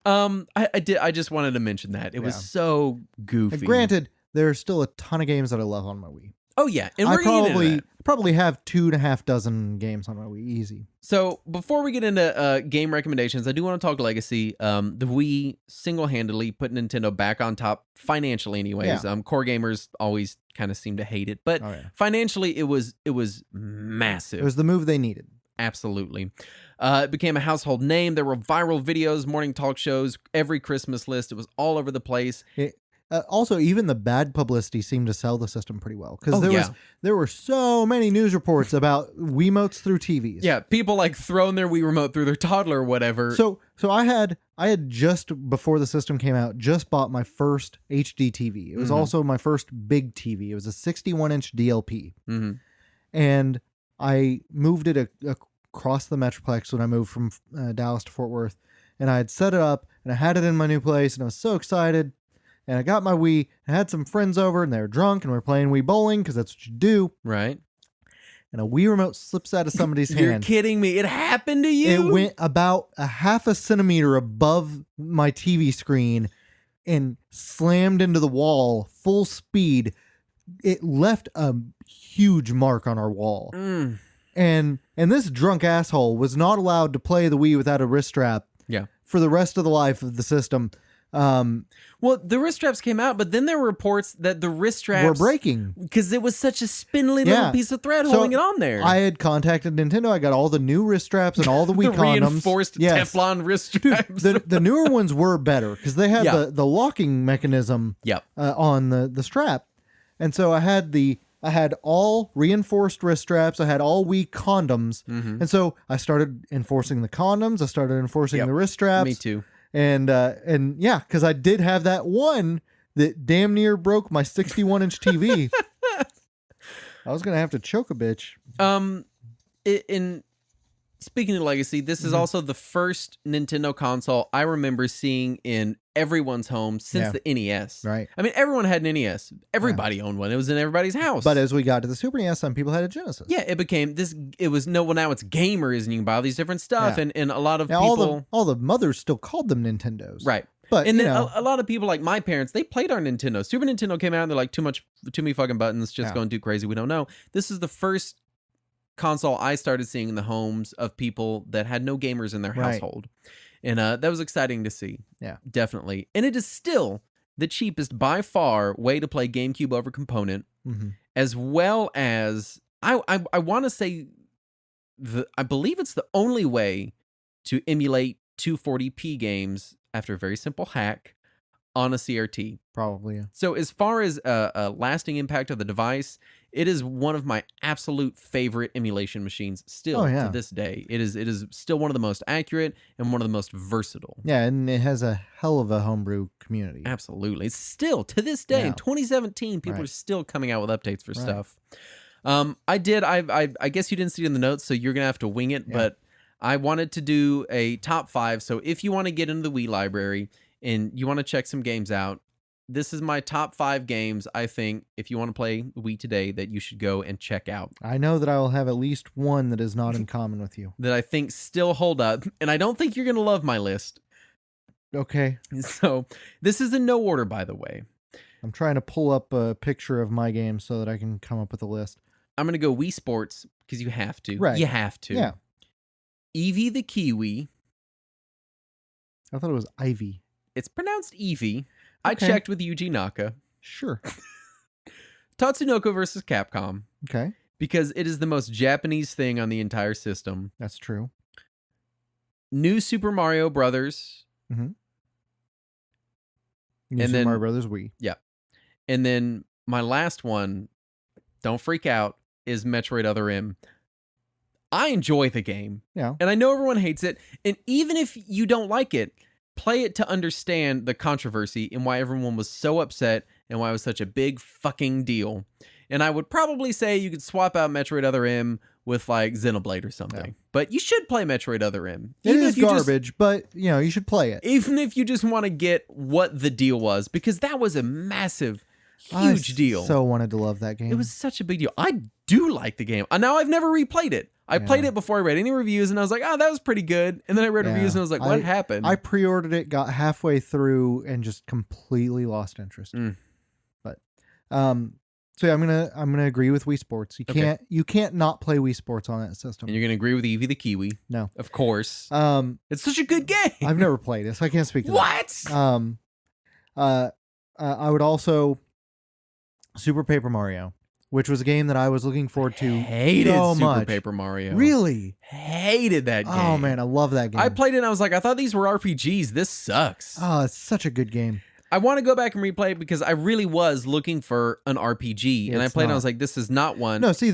I just wanted to mention that. It was so goofy. And granted, there are still a ton of games that I love on my Wii. Oh yeah, and I we're gonna get into that. probably have 2.5 dozen games on my Wii, easy. So before we get into game recommendations, I do want to talk legacy. The Wii single-handedly put Nintendo back on top financially, anyways. Yeah. Core gamers always kind of seem to hate it, but financially, it was massive. It was the move they needed. Absolutely. It became a household name. There were viral videos, morning talk shows, every Christmas list. It was all over the place. Also, even the bad publicity seemed to sell the system pretty well because there were so many news reports about Wiimotes through TVs. Yeah, people like throwing their Wii remote through their toddler or whatever. So I had just before the system came out, just bought my first HD TV. It was also my first big TV. It was a 61-inch DLP, and I moved it across the Metroplex when I moved from Dallas to Fort Worth, and I had set it up, and I had it in my new place, and I was so excited. And I got my Wii, and I had some friends over, and they were drunk, and we were playing Wii bowling, because that's what you do. Right. And a Wii remote slips out of somebody's You're hand. kidding me. It happened to you? It went about a half a centimeter above my TV screen and slammed into the wall full speed. It left a huge mark on our wall. Mm. And this drunk asshole was not allowed to play the Wii without a wrist strap for the rest of the life of the system. Well, the wrist straps came out, but then there were reports that the wrist straps were breaking because it was such a spindly little piece of thread holding it on there. I had contacted Nintendo. I got all the new wrist straps and all the Wii condoms. Reinforced Teflon wrist straps. The newer ones were better because they had the locking mechanism on the strap. And so I had all reinforced wrist straps. I had all Wii condoms. And so I started enforcing the condoms. I started enforcing the wrist straps. Me too. And yeah, because I did have that one that damn near broke my 61-inch TV. I was going to have to choke a bitch. In speaking of legacy, this is also the first Nintendo console I remember seeing in everyone's home since the NES. Right. I mean, everyone had an NES. Everybody owned one. It was in everybody's house. But as we got to the Super NES, some people had a Genesis. Yeah, it became this. It was now it's gamers and you can buy all these different stuff. And a lot of people. All the mothers still called them Nintendos. Right. But and then a lot of people like my parents, they played our Nintendo. Super Nintendo came out and they're like, too many fucking buttons, just going too crazy. We don't know. This is the first console I started seeing in the homes of people that had no gamers in their household. And that was exciting to see. Yeah, definitely. And it is still the cheapest by far way to play GameCube over component, as well as I want to say I believe it's the only way to emulate 240p games after a very simple hack on a CRT. Probably. Yeah. So as far as a lasting impact of the device, it is one of my absolute favorite emulation machines still to this day. It is still one of the most accurate and one of the most versatile. Yeah, and it has a hell of a homebrew community. Absolutely. It's still, to this day, in 2017, people are still coming out with updates for stuff. I guess you didn't see it in the notes, so you're going to have to wing it, but I wanted to do a top 5. So if you want to get into the Wii library and you want to check some games out, this is my top 5 games, I think, if you want to play Wii today, that you should go and check out. I know that I will have at least one that is not in common with you. That I think still hold up, and I don't think you're going to love my list. Okay. So, this is in no order, by the way. I'm trying to pull up a picture of my game so that I can come up with a list. I'm going to go Wii Sports, because you have to. Right. You have to. Yeah. Eevee the Kiwi. I thought it was Ivy. It's pronounced Eevee. Okay. I checked with Yuji Naka. Sure. Tatsunoko versus Capcom. Okay. Because it is the most Japanese thing on the entire system. That's true. New Super Mario Brothers. New Super Mario Brothers Wii. Yeah. And then my last one, don't freak out, is Metroid Other M. I enjoy the game. Yeah. And I know everyone hates it. And even if you don't like it, play it to understand the controversy and why everyone was so upset and why it was such a big fucking deal. And I would probably say you could swap out Metroid Other M with like Xenoblade or something. Yeah. But you should play Metroid Other M. It is garbage, but you should play it. Even if you just want to get what the deal was, because that was a massive, huge deal. So wanted to love that game. It was such a big deal. I do like the game. Now I've never replayed it. I played it before I read any reviews, and I was like, oh, that was pretty good. And then I read reviews, and I was like, what happened? I pre-ordered it, got halfway through, and just completely lost interest. But, so yeah, I'm gonna agree with Wii Sports. You can't not play Wii Sports on that system. And you're gonna agree with Eevee the Kiwi? No, of course. It's such a good game. I've never played it, so I can't speak to that. I would also Super Paper Mario, which was a game that I was looking forward to. Hated so Super much. Paper Mario. Really? Hated that game. Oh man, I love that game. I played it and I was like, I thought these were RPGs. This sucks. Oh, it's such a good game. I want to go back and replay it because I really was looking for an RPG. And I played and I was like, this is not one. No, see,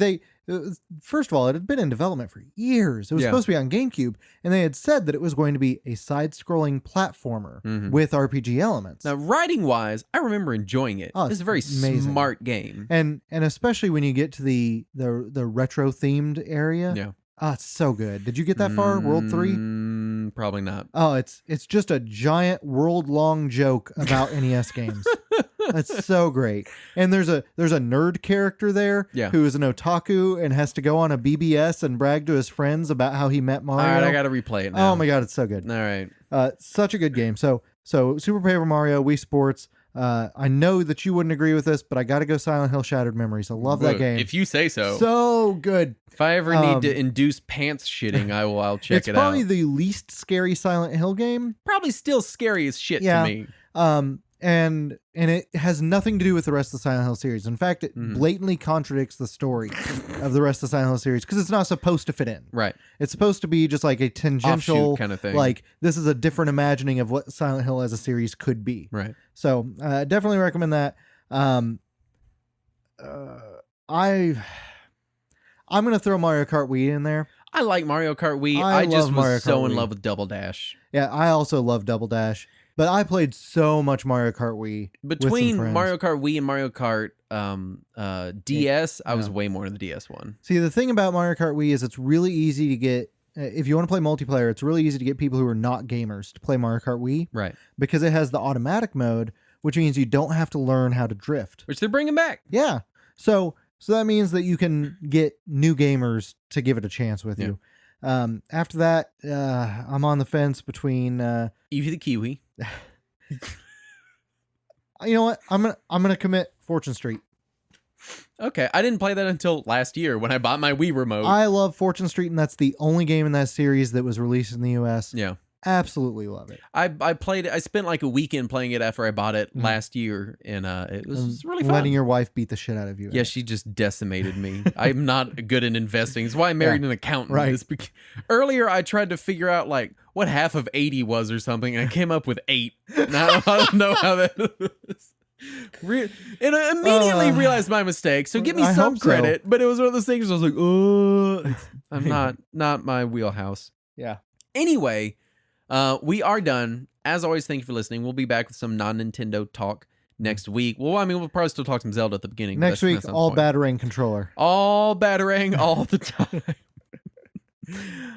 first of all, it had been in development for years. It was supposed to be on GameCube, and they had said that it was going to be a side-scrolling platformer with RPG elements. Now, writing-wise, I remember enjoying it. It's a very smart game. And especially when you get to the retro-themed area. Yeah. Oh, it's so good. Did you get that far? World 3? Probably not. Oh, it's just a giant world-long joke about NES games. That's so great. And there's a nerd character there who is an otaku and has to go on a BBS and brag to his friends about how he met Mario. All right, I got to replay it now. Oh my god, it's so good. All right. Such a good game. So Super Paper Mario, Wii Sports. I know that you wouldn't agree with this, but I got to go Silent Hill Shattered Memories. I love that game. If you say so. So good. If I ever need to induce pants shitting, I'll check it out. It's probably the least scary Silent Hill game. Probably still scary as shit to me. And it has nothing to do with the rest of the Silent Hill series. In fact, it blatantly contradicts the story of the rest of the Silent Hill series because it's not supposed to fit in. Right. It's supposed to be just like a tangential offshoot kind of thing. Like, this is a different imagining of what Silent Hill as a series could be. Right. So definitely recommend that. I'm gonna throw Mario Kart Wii in there. I like Mario Kart Wii. I just was so in love with Double Dash. Yeah, I also love Double Dash. But I played so much Mario Kart Wii. Between Mario Kart Wii and Mario Kart DS, I was way more in the DS one. See, the thing about Mario Kart Wii is it's really easy to get, if you want to play multiplayer, it's really easy to get people who are not gamers to play Mario Kart Wii. Right. Because it has the automatic mode, which means you don't have to learn how to drift. Which they're bringing back. Yeah. So that means that you can get new gamers to give it a chance with you. After that, I'm on the fence between Eevee the Kiwi. You know what? I'm gonna commit Fortune Street. Okay, I didn't play that until last year when I bought my Wii remote. I love Fortune Street, and that's the only game in that series that was released in the US. Yeah. Absolutely love it. I played it. I spent like a weekend playing it after I bought it last year, and it was really fun. Letting your wife beat the shit out of you. Yeah, she just decimated me. I'm not good at investing. It's why I married an accountant. Right. Earlier, I tried to figure out like what half of 80 was or something, and I came up with 8. Now I don't know how that was. And I immediately realized my mistake. So give me some credit. But it was one of those things where I was like, oh, I'm not my wheelhouse. Yeah. Anyway. We are done. As always, thank you for listening. We'll be back with some non-Nintendo talk next week. Well, I mean, we'll probably still talk some Zelda at the beginning. Next week, all Batarang controller. All Batarang all the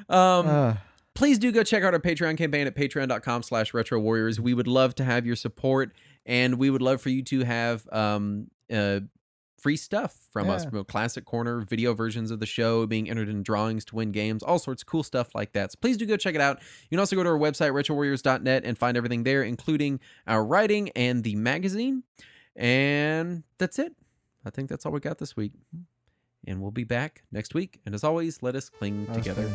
time. Please do go check out our Patreon campaign at patreon.com/retrowarriors. We would love to have your support, and we would love for you to have free stuff from us, from Classic Corner, video versions of the show, being entered in drawings to win games, all sorts of cool stuff like that. So please do go check it out. You can also go to our website, retrowarriors.net, and find everything there, including our writing and the magazine. And that's it. I think that's all we got this week. And we'll be back next week. And as always, let us cling together.